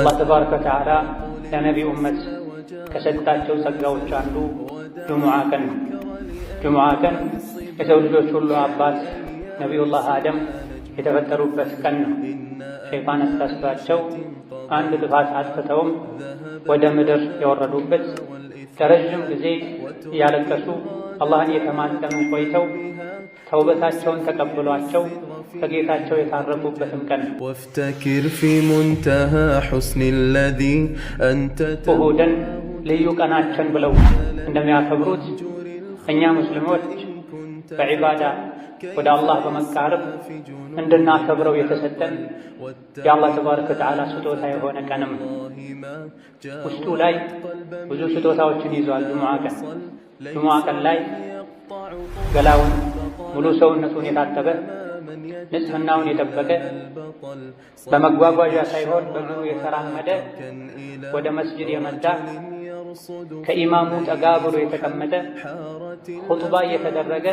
አላህ ተባረከ ወተዓላ ለነቢዩ ኡመት ከሰጣቸው ጸጋዎች አንዱ ጁሙዓ ቀን ነው። ጁሙዓ ቀን የሰው ልጆች ሁሉ አባት ነቢዩላህ አደም የተፈጠሩበት ቀን ነው። ሸይጣን አሳስቷቸው አንድ ጥፋት አጥፍተውም ወደ ምድር የወረዱበት ለረዥም ጊዜ እያለቀሱ አላህን የተማጸኑ ቆይተው ተውበታቸውን ተቀብሏቸው ከጌታቸው የታረቁበትም ቀን ነው። وافتكر في منتهى حسن الذي أنت እሁድን ልዩ ቀናችን ብለው እንደሚያከብሩት እኛ ሙስሊሞች በዒባዳ ወደ አላህ በመቃረብ እንድናከብረው የተሰጠን የአላህ ተባረከ ወተዓላ ስጦታ የሆነ ቀንም ነው። ውስጡ ላይ ብዙ ስጦታዎችን ይዟል። ጁሙዓ ቀን ላይ ገላውን ሙሉ ሰውነቱን የታጠበ ንጽህናውን የጠበቀ በመጓጓዣ ሳይሆን በእግሩ የተራመደ ወደ መስጅድ የመጣ ከኢማሙ ጠጋ ብሎ የተቀመጠ ኹጥባ እየተደረገ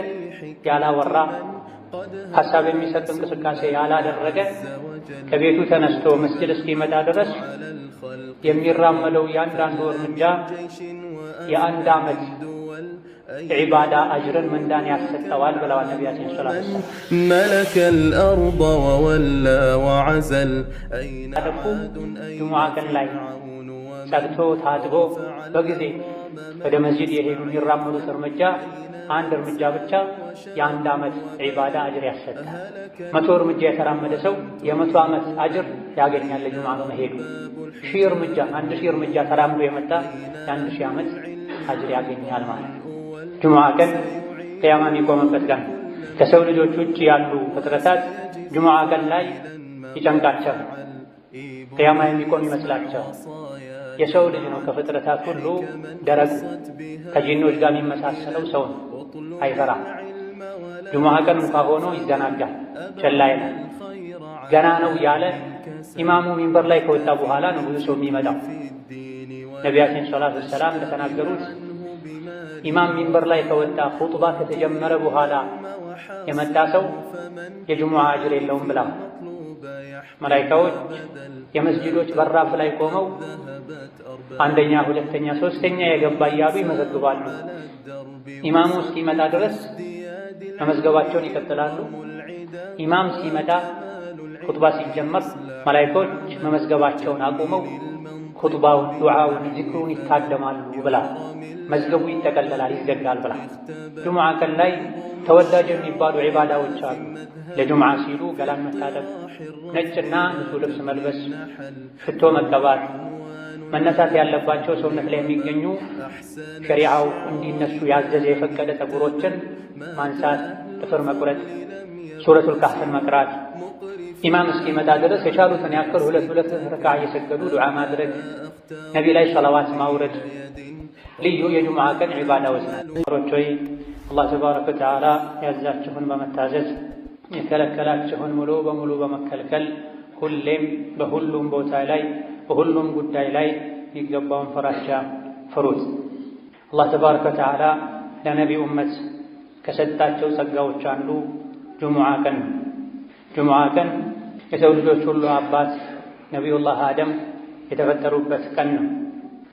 ያላወራ ሐሳብ የሚሰጥ እንቅስቃሴ ያላደረገ ከቤቱ ተነስቶ መስጅድ እስኪመጣ ድረስ የሚራመደው ያንዳንዱ እርምጃ የአንድ ዓመት ዒባዳ አጅርን ምንዳን ያሰጠዋል ብለዋል ነቢያችን ሰለላሁ ዐለይሂ ወሰለም። መለከል አርض ወወላ ወዐዘል ጁሙዓ ቀን ላይ ጸድቶ ታጥቦ በጊዜ ወደ መስጂድ የሄዱ የሚራመዱት እርምጃ አንድ እርምጃ ብቻ የአንድ ዓመት ዒባዳ አጅር ያሰጣል። 100 እርምጃ የተራመደ ሰው የ100 ዓመት አጅር ያገኛል። ጁሙዓ መሄዱ 1000 እርምጃ 1000 እርምጃ ተራምዶ የመጣ የ1000 ዓመት አጅር ያገኛል ማለት ነው። ጁሙዓ ቀን ቂያማ የሚቆምበት ቀን ከሰው ልጆች ውጭ ያሉ ፍጥረታት ጁሙዓ ቀን ላይ ይጨንቃቸዋል። ቂያማ የሚቆም ይመስላቸዋል። የሰው ልጅ ነው ከፍጥረታት ሁሉ ደረቁ ከጂኖች ጋር የሚመሳሰለው ሰው ነው። አይፈራም። ጁሙዓ ቀን እንኳ ሆኖ ይዘናጋል፣ ቸላ ይላል። ገና ነው ያለ ኢማሙ ሚንበር ላይ ከወጣ በኋላ ነው ብዙ ሰው የሚመጣው። ነቢያችን ሰለላሁ ዐለይሂ ወሰለም እንደተናገሩት ኢማም ሚንበር ላይ ከወጣ ኹጥባ ከተጀመረ በኋላ የመጣ ሰው የጁሙዓ አጅር የለውም ብላ መላኢካዎች የመስጂዶች በራፍ ላይ ቆመው አንደኛ፣ ሁለተኛ፣ ሶስተኛ የገባ እያሉ ይመዘግባሉ። ኢማሙ እስኪመጣ ድረስ መመዝገባቸውን ይቀጥላሉ። ኢማም ሲመጣ ኹጥባ ሲጀመር መላኢካዎች መመዝገባቸውን አቁመው ኹጥባውን፣ ዱዓውን፣ ዚክሩን ይታደማሉ ብላ መዝገቡ ይጠቀለላል፣ ይዘጋል ብላ። ጁሙዓ ቀን ላይ ተወዳጅ የሚባሉ ዒባዳዎች አሉ። ለጁሙዓ ሲሉ ገላን መታጠብ፣ ነጭና ንጹህ ልብስ መልበስ፣ ሽቶ መቀባት፣ መነሳት ያለባቸው ሰውነት ላይ የሚገኙ ሸሪዓው እንዲነሱ ያዘዘ የፈቀደ ፀጉሮችን ማንሳት፣ ጥፍር መቁረጥ፣ ሱረቱል ካህፍን መቅራት፣ ኢማም እስኪመጣ ድረስ የቻሉትን ያክል ሁለት ረክዓ እየሰገዱ ዱዓ ማድረግ፣ ነቢ ላይ ሰላዋት ማውረድ ልዩ የጁሙዓ ቀን ዒባዳዎች ናቸው። ሮቾይ አላህ ተባረከ ወተዓላ ያዛችሁን በመታዘዝ የከለከላችሁን ሙሉ በሙሉ በመከልከል ሁሌም በሁሉም ቦታ ላይ በሁሉም ጉዳይ ላይ የሚገባውን ፍራቻ ፍሩት። አላህ ተባረከ ወተዓላ ለነቢዩ ኡመት ከሰጣቸው ጸጋዎች አንዱ ጁሙዓ ቀን ነው። ጁሙዓ ቀን የሰው ልጆች ሁሉ አባት ነቢዩላህ አደም የተፈጠሩበት ቀን ነው።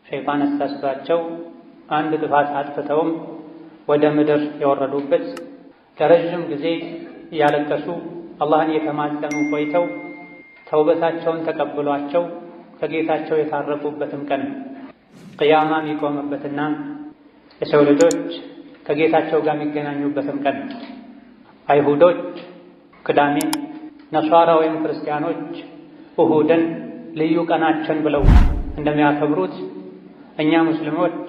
ሸይጣን አሳስቷቸው አንድ ጥፋት አጥፍተውም ወደ ምድር የወረዱበት ለረዥም ጊዜ እያለቀሱ አላህን የተማጸኑ ቆይተው ተውበታቸውን ተቀብሏቸው ከጌታቸው የታረቁበትም ቀን ቅያማ የሚቆምበትና የሰው ልጆች ከጌታቸው ጋር የሚገናኙበትም ቀን። አይሁዶች ቅዳሜ፣ ነሷራ ወይም ክርስቲያኖች እሁድን ልዩ ቀናችን ብለው እንደሚያከብሩት እኛ ሙስሊሞች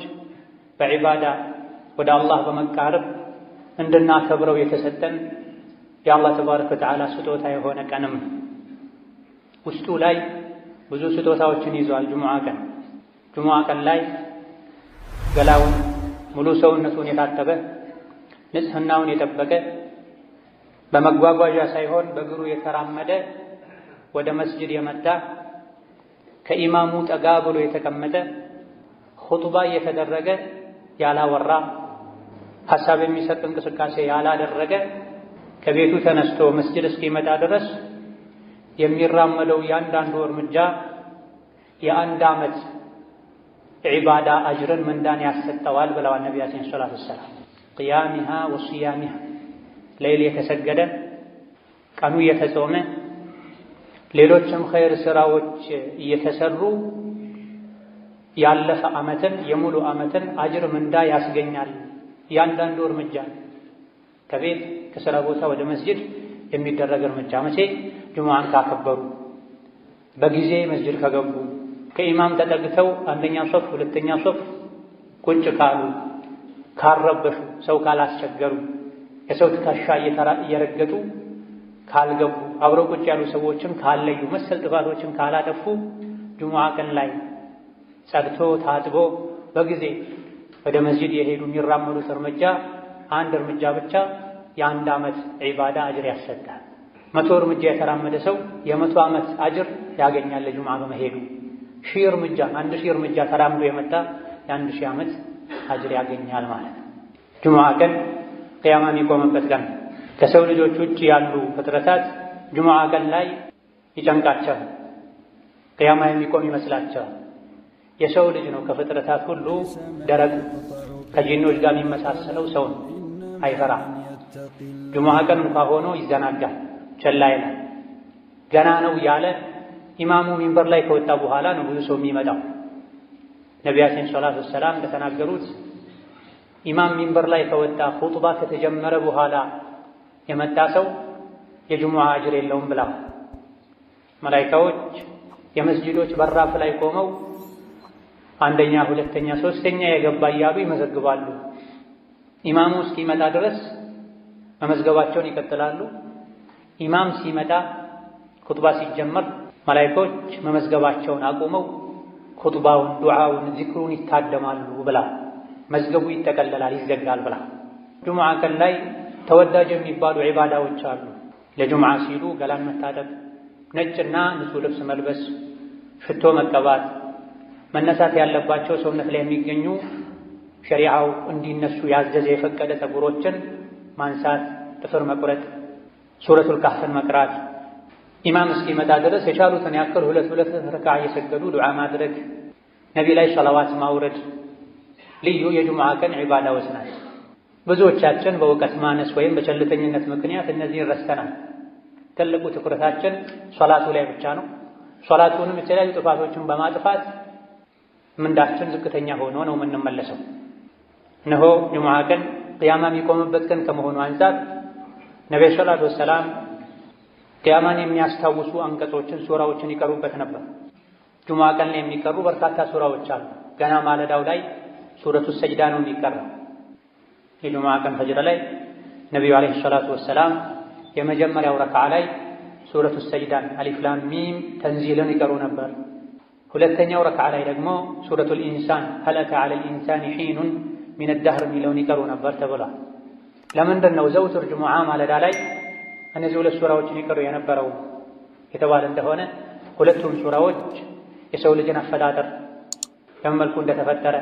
በዒባዳ ወደ አላህ በመቃረብ እንድናከብረው የተሰጠን የአላህ ተባረከ ወተዓላ ስጦታ የሆነ ቀንም ውስጡ ላይ ብዙ ስጦታዎችን ይዟል። ጁሙዓ ቀን ላይ ገላውን ሙሉ ሰውነቱን የታጠበ ንጽህናውን የጠበቀ በመጓጓዣ ሳይሆን በእግሩ የተራመደ ወደ መስጅድ የመጣ ከኢማሙ ጠጋ ብሎ የተቀመጠ ኹጥባ እየተደረገ ያላወራ ሐሳብ የሚሰጥ እንቅስቃሴ ያላደረገ ከቤቱ ተነስቶ መስጅድ እስኪመጣ ድረስ የሚራመደው ያንዳንዱ እርምጃ የአንድ ዓመት ዒባዳ አጅርን ምንዳን ያሰጠዋል ብለዋል ነቢያችን ሰለላሁ ዐለይሂ ወሰለም። ቅያሚሃ ወሲያሚሃ ሌሊት የተሰገደ ቀኑ እየተጾመ ሌሎችም ኸይር ስራዎች እየተሰሩ ያለፈ ዓመትን የሙሉ ዓመትን አጅር ምንዳ ያስገኛል። እያንዳንዱ እርምጃ ከቤት ከሥራ ቦታ ወደ መስጂድ የሚደረግ እርምጃ መቼ? ጁሙዓን ካከበሩ፣ በጊዜ መስጂድ ከገቡ፣ ከኢማም ተጠግተው አንደኛ ሶፍ ሁለተኛ ሶፍ ቁጭ ካሉ፣ ካልረበሹ፣ ሰው ካላስቸገሩ፣ የሰው ትከሻ እየረገጡ ካልገቡ፣ አብረው ቁጭ ያሉ ሰዎችን ካለዩ፣ መሰል ጥፋቶችን ካላጠፉ ጁሙዓ ቀን ላይ ጸድቶ ታጥቦ በጊዜ ወደ መስጂድ የሄዱ የሚራመዱት እርምጃ አንድ እርምጃ ብቻ የአንድ ዓመት ዒባዳ አጅር ያሰጣል። 100 እርምጃ የተራመደ ሰው የ100 ዓመት አጅር ያገኛል ለጁሙዓ በመሄዱ። 1000 እርምጃ 1000 እርምጃ ተራምዶ የመጣ የ1000 ዓመት አጅር ያገኛል ማለት ነው። ጁሙዓ ቀን ቅያማ የሚቆምበት ቀን ከሰው ልጆች ውጭ ያሉ ፍጥረታት ጁሙዓ ቀን ላይ ይጨንቃቸዋል፣ ቅያማ የሚቆም ይመስላቸዋል። የሰው ልጅ ነው ከፍጥረታት ሁሉ ደረቅ ከጂኖች ጋር የሚመሳሰለው ሰው ነው። አይፈራም። ጁሙዓ ቀን እንኳ ሆኖ ይዘናጋል፣ ቸላ ይላል። ገና ነው ያለ ኢማሙ ሚንበር ላይ ከወጣ በኋላ ነው ብዙ ሰው የሚመጣው። ነቢያችን ሰለላሁ ዐለይሂ ወሰለም እንደተናገሩት ኢማም ሚንበር ላይ ከወጣ ኹጥባ ከተጀመረ በኋላ የመጣ ሰው የጁሙዓ አጅር የለውም ብላ መላኢካዎች የመስጂዶች በራፍ ላይ ቆመው አንደኛ፣ ሁለተኛ፣ ሶስተኛ የገባ እያሉ ይመዘግባሉ። ኢማሙ እስኪመጣ ድረስ መመዝገባቸውን ይቀጥላሉ። ኢማም ሲመጣ ኹጥባ ሲጀመር መላኢኮች መመዝገባቸውን አቁመው ኹጥባውን፣ ዱዓውን፣ ዚክሩን ይታደማሉ ብላ መዝገቡ ይጠቀለላል፣ ይዘጋል ብላ። ጁሙዓ ቀን ላይ ተወዳጅ የሚባሉ ዒባዳዎች አሉ። ለጁሙዓ ሲሉ ገላን መታጠብ፣ ነጭና ንጹህ ልብስ መልበስ፣ ሽቶ መቀባት፣ መነሳት ያለባቸው ሰውነት ላይ የሚገኙ ሸሪዓው እንዲነሱ ያዘዘ የፈቀደ ፀጉሮችን ማንሳት፣ ጥፍር መቁረጥ፣ ሱረቱል ካህፍን መቅራት፣ ኢማም እስኪመጣ ድረስ የቻሉትን ያክል ሁለት ረክዓ እየሰገዱ ዱዓ ማድረግ፣ ነቢ ላይ ሰላዋት ማውረድ ልዩ የጁሙዓ ቀን ዒባዳዎች ናቸው። ብዙዎቻችን በእውቀት ማነስ ወይም በቸልተኝነት ምክንያት እነዚህን ረስተናል። ትልቁ ትኩረታችን ሶላቱ ላይ ብቻ ነው። ሶላቱንም የተለያዩ ጥፋቶችን በማጥፋት ምንዳችን ዝቅተኛ ሆኖ ነው የምንመለሰው። እነሆ ጁሙዓ ቀን ቅያማ የሚቆምበት ቀን ከመሆኑ አንፃር ነብዩ ሰለላሁ ዐለይሂ ወሰለም ቅያማን የሚያስታውሱ አንቀጾችን፣ ሱራዎችን ይቀሩበት ነበር። ጁሙዓ ቀን ላይ የሚቀሩ በርካታ ሱራዎች አሉ። ገና ማለዳው ላይ ሱረቱ ሰጅዳ ነው የሚቀራው። የጁሙዓ ቀን ፈጅር ላይ ነብዩ አለይሂ ሰላቱ ወሰላም የመጀመሪያው ረክዓ ላይ ሱረቱ ሰጅዳን አሊፍ ላም ሚም ተንዚልን ይቀሩ ነበር። ሁለተኛው ረክዓ ላይ ደግሞ ሱረቱል ኢንሳን ሀል አታ ዐለል ኢንሳኒ ሒኑን ሚነ ደህር የሚለውን ይቀሩ ነበር ተብሏል። ለምንድን ነው ዘውትር ጁሙዓ ማለዳ ላይ እነዚህ ሁለት ሱራዎችን ይቀሩ የነበረው የተባለ እንደሆነ ሁለቱም ሱራዎች የሰው ልጅን አፈጣጠር በምን መልኩ እንደተፈጠረ፣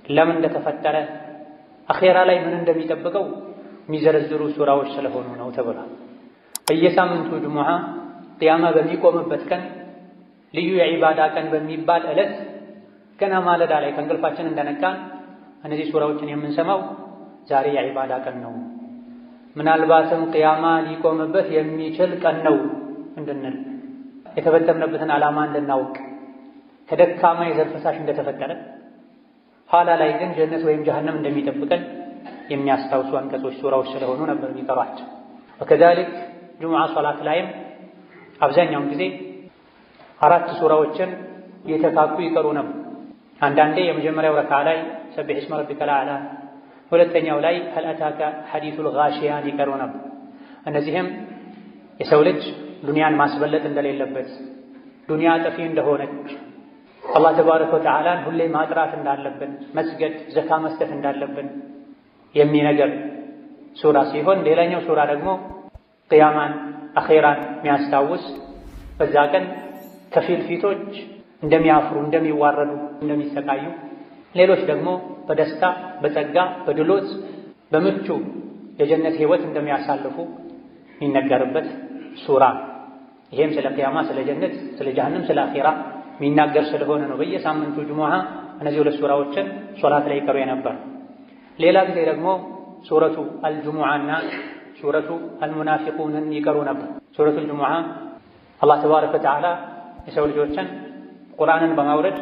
ለምን እንደተፈጠረ፣ አኼራ ላይ ምን እንደሚጠብቀው የሚዘረዝሩ ሱራዎች ስለሆኑ ነው ተብሏል። በየሳምንቱ ጁሙዓ ቅያማ በሚቆምበት ቀን ልዩ የዒባዳ ቀን በሚባል ዕለት ገና ማለዳ ላይ ከእንቅልፋችን እንደነቃን እነዚህ ሱራዎችን የምንሰማው ዛሬ የዒባዳ ቀን ነው፣ ምናልባትም ቅያማ ሊቆምበት የሚችል ቀን ነው እንድንል፣ የተፈጠርንበትን ዓላማ እንድናውቅ፣ ከደካማ የዘር ፈሳሽ እንደተፈጠረ ኋላ ላይ ግን ጀነት ወይም ጀሀነም እንደሚጠብቀን የሚያስታውሱ አንቀጾች ሱራዎች ስለሆኑ ነበር የሚቀሯቸው። ወከዛሊክ ጁሙዓ ሶላት ላይም አብዛኛውን ጊዜ 4 ሱራዎችን እየተካኩ ይቀሩ ነበር። አንዳንዴ የመጀመሪያው ረክዓ ላይ ሰቢሕ እስመ ረቢከል አዕላ፣ ሁለተኛው ላይ ሀል አታከ ሐዲሱል ጋሺያን ይቀሩ ነበር። እነዚህም የሰው ልጅ ዱንያን ማስበለጥ እንደሌለበት፣ ዱንያ ጠፊ እንደሆነች፣ አላህ ተባረከ ወተዓላን ሁሌ ማጥራት እንዳለብን፣ መስገድ፣ ዘካ መስጠት እንዳለብን የሚነገር ሱራ ሲሆን ሌላኛው ሱራ ደግሞ ቅያማን አኼራን የሚያስታውስ በዛ ቀን ከፊል ፊቶች እንደሚያፍሩ፣ እንደሚዋረዱ፣ እንደሚሰቃዩ፣ ሌሎች ደግሞ በደስታ በጸጋ በድሎት በምቹ የጀነት ህይወት እንደሚያሳልፉ የሚነገርበት ሱራ። ይሄም ስለ ቅያማ፣ ስለ ጀነት፣ ስለ ጀሀነም፣ ስለ አኼራ የሚናገር ስለሆነ ነው በየሳምንቱ ጁሙዓ እነዚህ ሁለት ሱራዎችን ሶላት ላይ ይቀሩ የነበር። ሌላ ጊዜ ደግሞ ሱረቱ አልጁሙዓና ሱረቱ አልሙናፊቁንን ይቀሩ ነበር። ሱረቱ አልጁሙዓ አላህ ተባረከ ወተዓላ የሰው ልጆችን ቁርአንን በማውረድ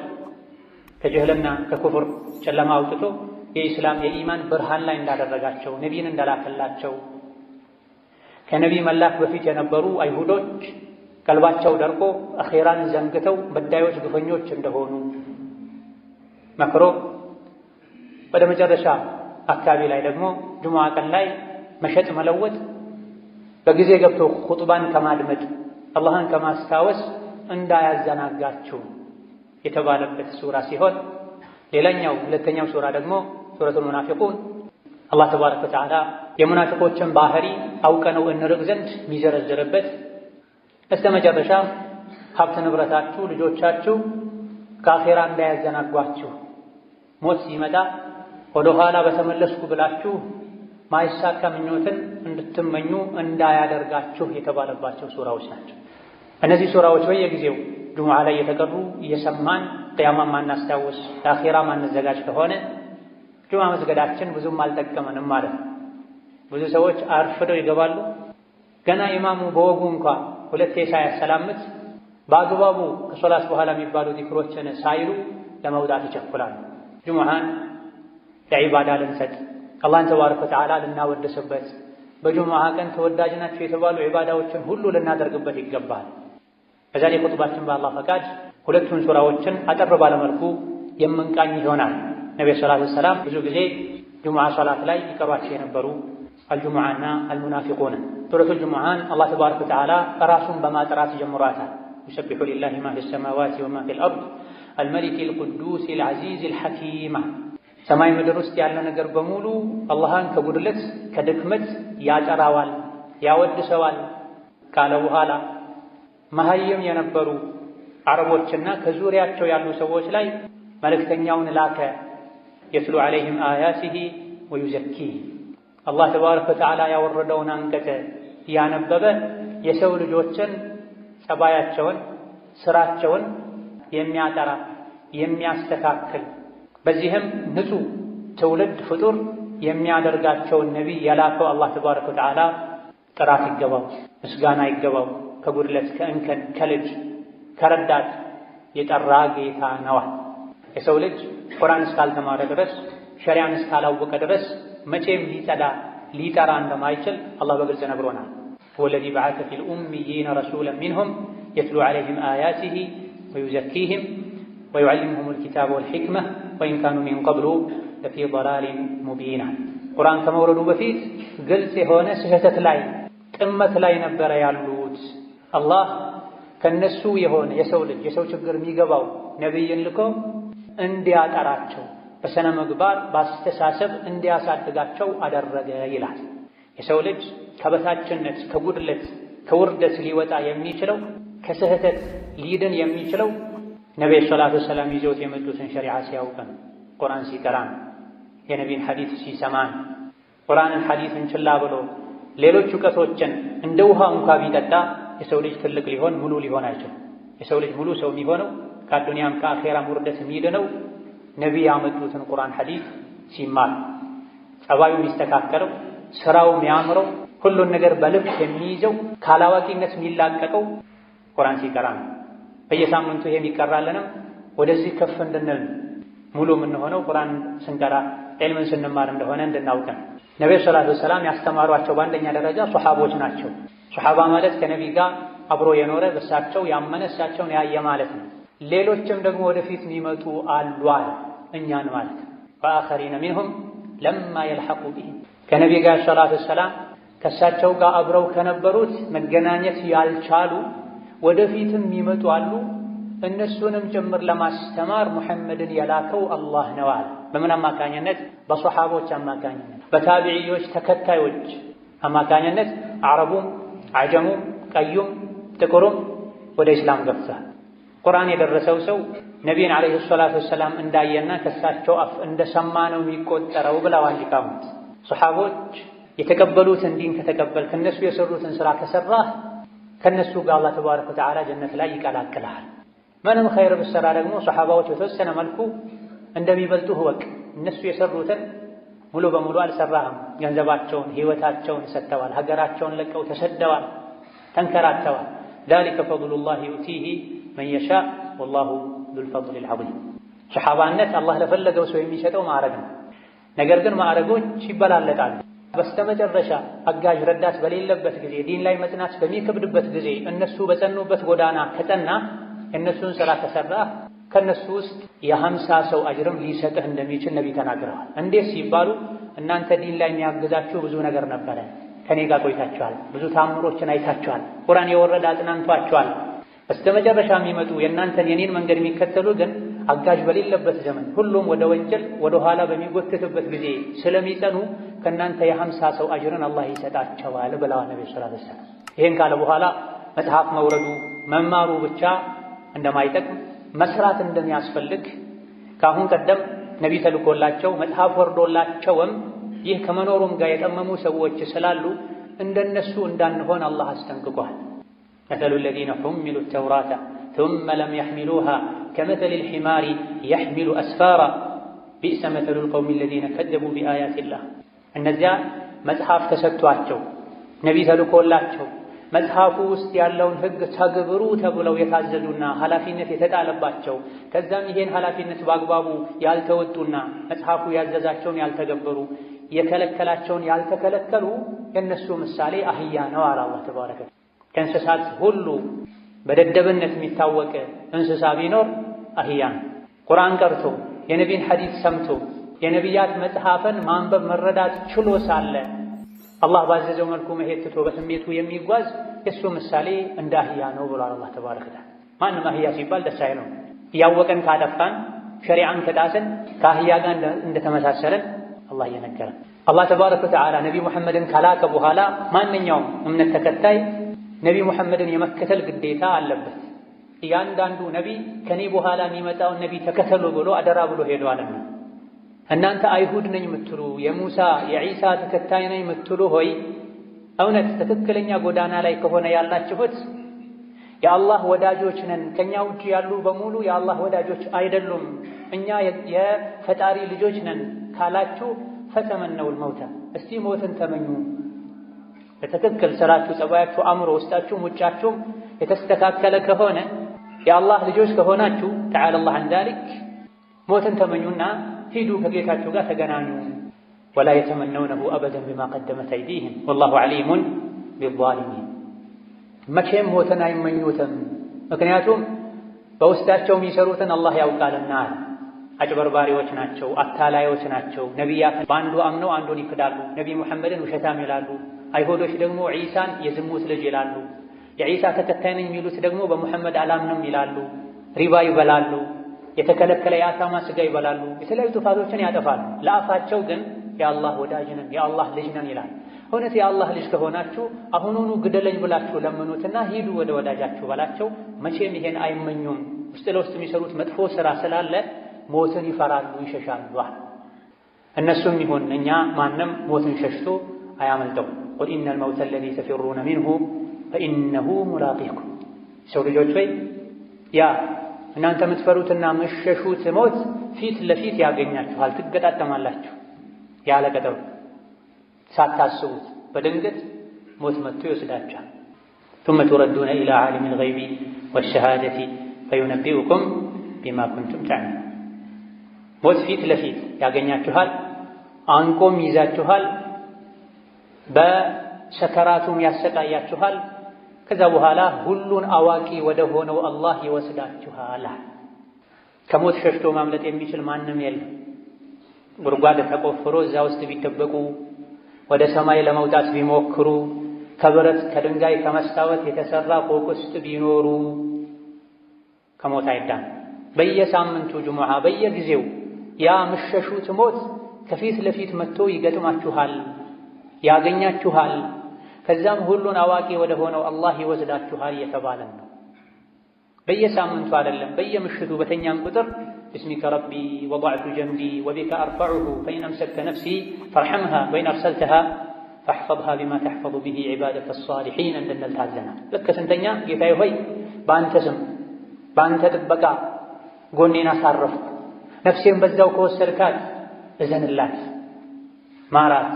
ከጅህልና ከኩፍር ጨለማ አውጥቶ የኢስላም የኢማን ብርሃን ላይ እንዳደረጋቸው ነቢይን እንደላከላቸው ከነቢይ መላክ በፊት የነበሩ አይሁዶች ቀልባቸው ደርቆ አኼራን ዘንግተው በዳዮች ግፈኞች እንደሆኑ መክሮ ወደ መጨረሻ አካባቢ ላይ ደግሞ ጁሙዓ ቀን ላይ መሸጥ መለወጥ በጊዜ ገብቶ ኹጥባን ከማድመጥ አላህን ከማስታወስ እንዳያዘናጋችሁ የተባለበት ሱራ ሲሆን ሌላኛው ሁለተኛው ሱራ ደግሞ ሱረቱል ሙናፊቁን አላህ ተባረከ ወተዓላ የሙናፊቆችን ባህሪ አውቀነው እንርቅ ዘንድ የሚዘረዝርበት እስከ መጨረሻ ሀብት ንብረታችሁ ልጆቻችሁ ከአኼራ እንዳያዘናጓችሁ ሞት ሲመጣ ወደ ኋላ በተመለስኩ ብላችሁ ማይሳካ ምኞትን እንድትመኙ እንዳያደርጋችሁ የተባለባቸው ሱራዎች ናቸው። እነዚህ ሱራዎች በየጊዜው ጁሙዓ ላይ የተቀሩ እየሰማን ቅያማን ማናስታውስ ለአኼራ ማንዘጋጅ ከሆነ ጁሙዓ መስገዳችን ብዙም አልጠቀመንም ማለት ነው። ብዙ ሰዎች አርፍደው ይገባሉ። ገና ኢማሙ በወጉ እንኳ ሁለቴ ሳያሰላምት በአግባቡ ከሶላት በኋላ የሚባሉ ዚክሮችን ሳይሉ ለመውጣት ይቸኩላሉ። ጁሙዓን ለዒባዳ ልንሰጥ አላህን ተባረከ ወተዓላ ልናወድስበት በጁሙዓ ቀን ተወዳጅ ናቸው የተባሉ ዒባዳዎችን ሁሉ ልናደርግበት ይገባል። በዛሬ ኹጥባችን በአላህ ፈቃድ ሁለቱን ሱራዎችን አጠር ባለመልኩ የምንቃኝ ይሆናል። ነብዩ ሰለላሁ ዐለይሂ ወሰለም ብዙ ጊዜ ጁሙዓ ሶላት ላይ ይቀሯቸው የነበሩ አልጁሙዓና አልሙናፊቁን። ሱረቱል ጁሙዓን አላህ ተባረከ ወተዓላ ራሱን በማጥራት ጀምሯታል። ይሰቢሑ ሊላሂ ማ ፊስ ሰማዋቲ ወማ ፊል አርድ አልመሊኪል ቁዱሲል ዐዚዚል ሐኪም። ሰማይ ምድር ውስጥ ያለ ነገር በሙሉ አላህን ከጉድለት ከድክመት ያጠራዋል ያወድሰዋል ካለ በኋላ መሀይም የነበሩ አረቦችና ከዙሪያቸው ያሉ ሰዎች ላይ መልእክተኛውን ላከ። የትሉ ዐለይሂም አያቲሂ ወዩዘኪህ። አላህ ተባረከ ወተዓላ ያወረደውን አንቀጽ ያነበበ የሰው ልጆችን ጸባያቸውን ስራቸውን የሚያጠራ የሚያስተካክል በዚህም ንጹህ ትውልድ ፍጡር የሚያደርጋቸውን ነቢይ የላከው አላህ ተባረከ ወተዓላ ጥራት ይገባው፣ ምስጋና ይገባው። ከጉድለት ከእንከን ከልጅ ከረዳት የጠራ ጌታ ነዋ። የሰው ልጅ ቁርአን እስካልተማረ ድረስ ሸሪዓን እስካላወቀ ድረስ መቼም ሊጠራ እንደማይችል አላህ በግልጽ ነግሮናል። ወለዚ በዐሰ ፊል ኡሚይነ ረሱለን ሚንሁም የትሉ ዐለይሂም አያቲሂ ወዩዘኪሂም ወዩዐልሊሙሁሙል ኪታበ ወልሒክመ ወኢን ካኑ ሚን ቀብሉ ለፊ ضላሊን ሙቢን። ቁርአን ከመውረዱ በፊት ግልጽ የሆነ ስህተት ላይ ጥመት ላይ ነበረ ያሉት። አላህ ከነሱ የሆነ የሰው ልጅ የሰው ችግር የሚገባው ነቢይን ልኮ እንዲያጠራቸው በስነ ምግባር በአስተሳሰብ እንዲያሳድጋቸው አደረገ ይላል። የሰው ልጅ ከበታችነት ከጉድለት ከውርደት ሊወጣ የሚችለው ከስህተት ሊድን የሚችለው ነብዩ ሰለላሁ ዐለይሂ ወሰለም ይዘውት የመጡትን ሸሪዓ ሲያውቀን ቁርአን ሲቀራን የነቢይን ሐዲስ ሲሰማን ቁርአንን ሐዲስን ችላ ብሎ ሌሎች እውቀቶችን እንደ ውሃ እንኳ ቢጠጣ የሰው ልጅ ትልቅ ሊሆን ሙሉ ሊሆን አይችልም። የሰው ልጅ ሙሉ ሰው የሚሆነው ከአዱንያም ከአኼራም ውርደት የሚድነው ነቢይ ያመጡትን ቁርአን ሐዲስ ሲማር፣ ጸባዩ የሚስተካከለው፣ ስራው የሚያምረው፣ ሁሉን ነገር በልብ የሚይዘው፣ ካላዋቂነት የሚላቀቀው ቁርአን ሲቀራ ነው። በየሳምንቱ ይሄ የሚቀራለንም ወደዚህ ከፍ እንድንል ሙሉ የምንሆነው ቁርአን ስንቀራ ዒልምን ስንማር እንደሆነ እንድናውቀን። ነብዩ ሰለላሁ ዐለይሂ ወሰለም ያስተማሯቸው በአንደኛ ደረጃ ሱሐቦች ናቸው። ሱሐባ ማለት ከነቢይ ጋር አብሮ የኖረ በእሳቸው ያመነ እሳቸውን ያየ ማለት ነው። ሌሎችም ደግሞ ወደፊት የሚመጡ አሉ አለ እኛን ማለት ወአኸሪነ ሚንሁም ለማ የልሐቁ ቢሂም ከነቢይ ጋር ሰለላሁ ዐለይሂ ወሰለም ከእሳቸው ጋር አብረው ከነበሩት መገናኘት ያልቻሉ ወደፊትም የሚመጡ አሉ። እነሱንም ጭምር ለማስተማር ሙሐመድን የላከው አላህ ነው አለ። በምን አማካኝነት? በሱሐቦች አማካኝነት፣ በታቢዒዎች ተከታዮች አማካኝነት አረቡም አጀሙም ቀዩም ጥቁሩም ወደ ኢስላም ገብቷል። ቁርአን የደረሰው ሰው ነቢይን ዓለይሂ ሰላቱ ወሰላም እንዳየና ከሳቸው አፍ እንደሰማ ነው የሚቆጠረው ብለዋል ሊቃውንት። ሱሐቦች የተቀበሉትን ዲን ከተቀበል ከነሱ የሰሩትን ስራ ከሰራህ ከነሱ ጋር አላህ ተባረከ ወተዓላ ጀነት ላይ ይቀላቅልሃል። ምንም ኸይር ብትሰራ ደግሞ ሰሐባዎች በተወሰነ መልኩ እንደሚበልጡህ እወቅ። እነሱ የሰሩትን ሙሉ በሙሉ አልሰራህም። ገንዘባቸውን፣ ህይወታቸውን ሰጥተዋል። ሀገራቸውን ለቀው ተሰደዋል፣ ተንከራተዋል። ذلك فضل الله يؤتيه من يشاء والله ذو الفضل العظيم። ሰሐባነት አላህ ለፈለገው ሰው የሚሰጠው ማዕረግ ነው። ነገር ግን ማዕረጎች ይበላለጣሉ። በስተመጨረሻ አጋዥ ረዳት በሌለበት ጊዜ፣ ዲን ላይ መጽናት በሚከብድበት ጊዜ እነሱ በጸኑበት ጎዳና ከጸና የእነሱን ስራ ከሰራ ከእነሱ ውስጥ የ50 ሰው አጅርም ሊሰጥህ እንደሚችል ነቢ ተናግረዋል። እንዴት ሲባሉ እናንተ ዲን ላይ የሚያግዛችሁ ብዙ ነገር ነበረ፣ ከኔ ጋር ቆይታችኋል፣ ብዙ ታምሮችን አይታችኋል፣ ቁርአን የወረደ አጽናንቷችኋል። በስተመጨረሻ የሚመጡ የእናንተን የኔን መንገድ የሚከተሉ ግን አጋዥ በሌለበት ዘመን ሁሉም ወደ ወንጀል ወደ ኋላ በሚጎትትበት ጊዜ ስለሚጸኑ ከእናንተ የ50 ሰው አጅርን አላህ ይሰጣቸዋል ብለዋል ነቢ ሰለላሁ ዐለይሂ ወሰለም። ይህን ካለ በኋላ መጽሐፍ መውረዱ መማሩ ብቻ እንደማይጠቅም መስራት እንደሚያስፈልግ ከአሁን ቀደም ነቢ ተልኮላቸው መጽሐፍ ወርዶላቸውም ይህ ከመኖሩም ጋር የጠመሙ ሰዎች ስላሉ እንደነሱ እንዳንሆን አላህ አስጠንቅቋል። مثل الذين حملوا التوراة ثم لم يحملوها كمثل الحمار يحمل أسفارا بئس مثل القوم الذين كذبوا بآيات الله። እነዚያ መጽሐፍ ተሰጥቷቸው ነቢ ተልኮላቸው መጽሐፉ ውስጥ ያለውን ሕግ ተግብሩ ተብለው የታዘዙና ኃላፊነት የተጣለባቸው ከዛም ይሄን ኃላፊነት በአግባቡ ያልተወጡና መጽሐፉ ያዘዛቸውን ያልተገበሩ የከለከላቸውን ያልተከለከሉ የነሱ ምሳሌ አህያ ነው አለ አላህ ተባረከ። ከእንስሳት ሁሉ በደደብነት የሚታወቅ እንስሳ ቢኖር አህያ ነው። ቁርአን ቀርቶ የነቢን ሐዲስ ሰምቶ የነቢያት መጽሐፍን ማንበብ መረዳት ችሎ ሳለ አላህ ባዘዘው መልኩ መሄድ ትቶ በስሜቱ የሚጓዝ የሱ ምሳሌ እንደ አህያ ነው ብሏል አላህ ተባረከ። ማንም አህያ ሲባል ደስ አይለው። እያወቀን ካጠፋን ሸሪዓን ከጣስን ከአህያ ጋር እንደተመሳሰለን አላህ እየነገረን። አላህ ተባረከ ወተዓላ ነቢ ሙሐመድን ካላከ በኋላ ማንኛውም እምነት ተከታይ ነቢ ሙሐመድን የመከተል ግዴታ አለበት። እያንዳንዱ ነቢ ከኔ በኋላ የሚመጣውን ነቢ ተከተሉ ብሎ አደራ ብሎ ሄዷልና እናንተ አይሁድ ነኝ የምትሉ የሙሳ የዒሳ ተከታይ ነኝ የምትሉ ሆይ እውነት ትክክለኛ ጎዳና ላይ ከሆነ ያላችሁት የአላህ ወዳጆች ነን፣ ከኛ ውጭ ያሉ በሙሉ የአላህ ወዳጆች አይደሉም፣ እኛ የፈጣሪ ልጆች ነን ካላችሁ ፈተመነውል መውታ እስቲ ሞትን ተመኙ። በትክክል ስራችሁ፣ ጸባያችሁ፣ አእምሮ፣ ውስጣችሁም ውጫችሁም የተስተካከለ ከሆነ የአላህ ልጆች ከሆናችሁ ተዓላ አላህ ዐን ዛሊክ ሞትን ተመኙና ሂዱ ከጌታችሁ ጋር ተገናኙ። ወላ የተመነውነሁ አበደን ቢማ ቀደመት አይዲህም ወላሁ ዐሊሙን ቢዛሊሚን። መቼም ሞትን አይመኙትም፣ ምክንያቱም በውስጣቸው የሚሰሩትን አላህ ያውቃልና። አጭበርባሪዎች ናቸው፣ አታላዮች ናቸው። ነቢያትን በአንዱ አምነው አንዱን ይክዳሉ። ነቢ ሙሐመድን ውሸታም ይላሉ። አይሁዶች ደግሞ ዒሳን የዝሙት ልጅ ይላሉ። የዒሳ ተከታይ ነኝ የሚሉት ደግሞ በሙሐመድ አላምንም ይላሉ። ሪባ ይበላሉ። የተከለከለ የአሳማ ስጋ ይበላሉ። የተለያዩ ጥፋቶችን ያጠፋሉ። ለአፋቸው ግን የአላህ ወዳጅ ነን የአላህ ልጅ ነን ይላል። እውነት የአላህ ልጅ ከሆናችሁ አሁኑኑ ግደለኝ ብላችሁ ለምኑትና ሂዱ ወደ ወዳጃችሁ በላቸው። መቼም ይሄን አይመኙም። ውስጥ ለውስጥ የሚሰሩት መጥፎ ስራ ስላለ ሞትን ይፈራሉ፣ ይሸሻሉ። እነሱም ይሁን እኛ ማንም ሞትን ሸሽቶ አያመልጠው። ቁል ኢነል መውተ አለዚ ተፊሩነ ሚንሁ ፈኢነሁ ሙላቂኩም። ሰው ልጆች ወይ ያ እናንተ የምትፈሩትና የምትሸሹት ሞት ፊት ለፊት ያገኛችኋል፣ ትገጣጠማላችሁ። ያለ ቀጠሮ ሳታስቡት በድንገት ሞት መጥቶ ይወስዳችኋል። ثم تردون إلى عالم الغيب والشهادة فينبئكم بما كنتم تعملون። ሞት ፊት ለፊት ያገኛችኋል፣ አንቆም ይዛችኋል፣ በሰከራቱም ያሰቃያችኋል። ከዛ በኋላ ሁሉን አዋቂ ወደ ሆነው አላህ ይወስዳችኋል። ከሞት ሸሽቶ ማምለጥ የሚችል ማንም የለም። ጉድጓድ ተቆፍሮ እዛ ውስጥ ቢደበቁ፣ ወደ ሰማይ ለመውጣት ቢሞክሩ፣ ከብረት ከድንጋይ ከመስታወት የተሰራ ፎቅ ውስጥ ቢኖሩ ከሞት አይዳን። በየሳምንቱ ጁሙዓ በየጊዜው ያ ምሸሹት ሞት ከፊት ለፊት መጥቶ ይገጥማችኋል፣ ያገኛችኋል። ከዛም ሁሉን አዋቂ ወደ ሆነው አላህ ይወስዳችኋል እየተባለ ነው። በየሳምንቱ አይደለም፣ በየምሽቱ በተኛን ቁጥር ብስሚከ ረቢ ወضዕቱ ጀንቢ ወቢከ አርፈዑሁ ፈኢን አምሰክተ ነፍሲ ፈርሐምሃ ወኢን አርሰልተሃ ፈሕፈظሃ ቢማ ተሕፈظ ቢሂ ዒባደከ አሳሊሒን እንድንል ታዘናል። ልክ ስንተኛ ጌታዬ ሆይ በአንተ ስም በአንተ ጥበቃ ጎኔን አሳረፍኩ፣ ነፍሴን በዛው ከወሰድካት እዘንላት፣ ማራት።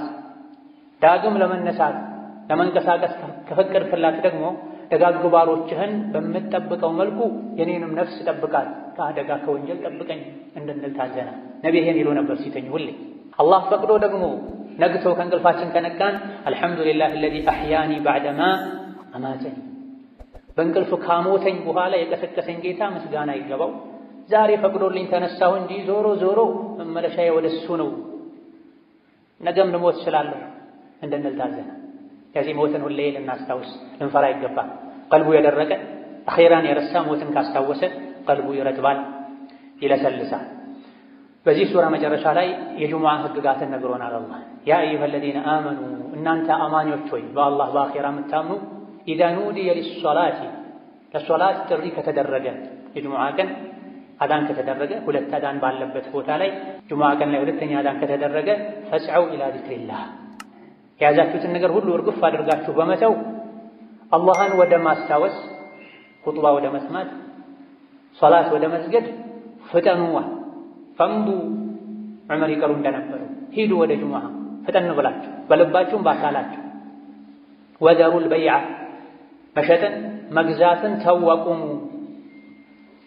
ዳግም ለመነሳት ለመንቀሳቀስ ከፈቀድክላት ደግሞ ደጋግ ባሮችህን በምትጠብቀው መልኩ የኔንም ነፍስ ጠብቃት፣ ከአደጋ ከወንጀል ጠብቀኝ እንድንል ታዘና። ነቢይ ይሄን ይሉ ነበር ሲተኙ ሁሌ። አላህ ፈቅዶ ደግሞ ነግቶ ከእንቅልፋችን ከነቃን አልሐምዱሊላህ አለዚ አሕያኒ ባዕደማ አማተኒ፣ በእንቅልፍ ካሞተኝ በኋላ የቀሰቀሰኝ ጌታ ምስጋና ይገባው። ዛሬ ፈቅዶልኝ ተነሳሁ እንጂ ዞሮ ዞሮ መመለሻዬ ወደሱ ነው፣ ነገም ልሞት እችላለሁ እንድንል ታዘና። ከዚህ ሞትን ሁሌ ልናስታውስ ልንፈራ ይገባል። ቀልቡ የደረቀ አኼራን የረሳ ሞትን ካስታወሰ ቀልቡ ይረጥባል፣ ይለሰልሳል። በዚህ ሱራ መጨረሻ ላይ የጁሙዓ ህግጋትን ነግሮናል አላህ። ያ አዩሃ አለዚነ አመኑ፣ እናንተ አማኞች ሆይ በአላህ በአኼራ የምታምኑ፣ ኢዛ ኑዲየ ሊሶላቲ፣ ለሶላት ጥሪ ከተደረገ የጁሙዓ ቀን አዳን ከተደረገ፣ ሁለት አዳን ባለበት ቦታ ላይ ጁሙዓ ቀን ላይ ሁለተኛ አዳን ከተደረገ ፈስዐው ኢላ ዚክሪላህ፣ የያዛችሁትን ነገር ሁሉ እርግፍ አድርጋችሁ በመተው አላህን ወደ ማስታወስ፣ ኹጥባ ወደ መስማት፣ ሶላት ወደ መስገድ ፍጠኑዋ። ፈምዱ ዑመር ይቀሩ እንደነበሩ ሂዱ ወደ ጁሙዓ ፍጠን ብላችሁ በልባችሁም በአካላችሁ። ወዘሩል በይዓ፣ መሸጥን መግዛትን ተው አቁሙ።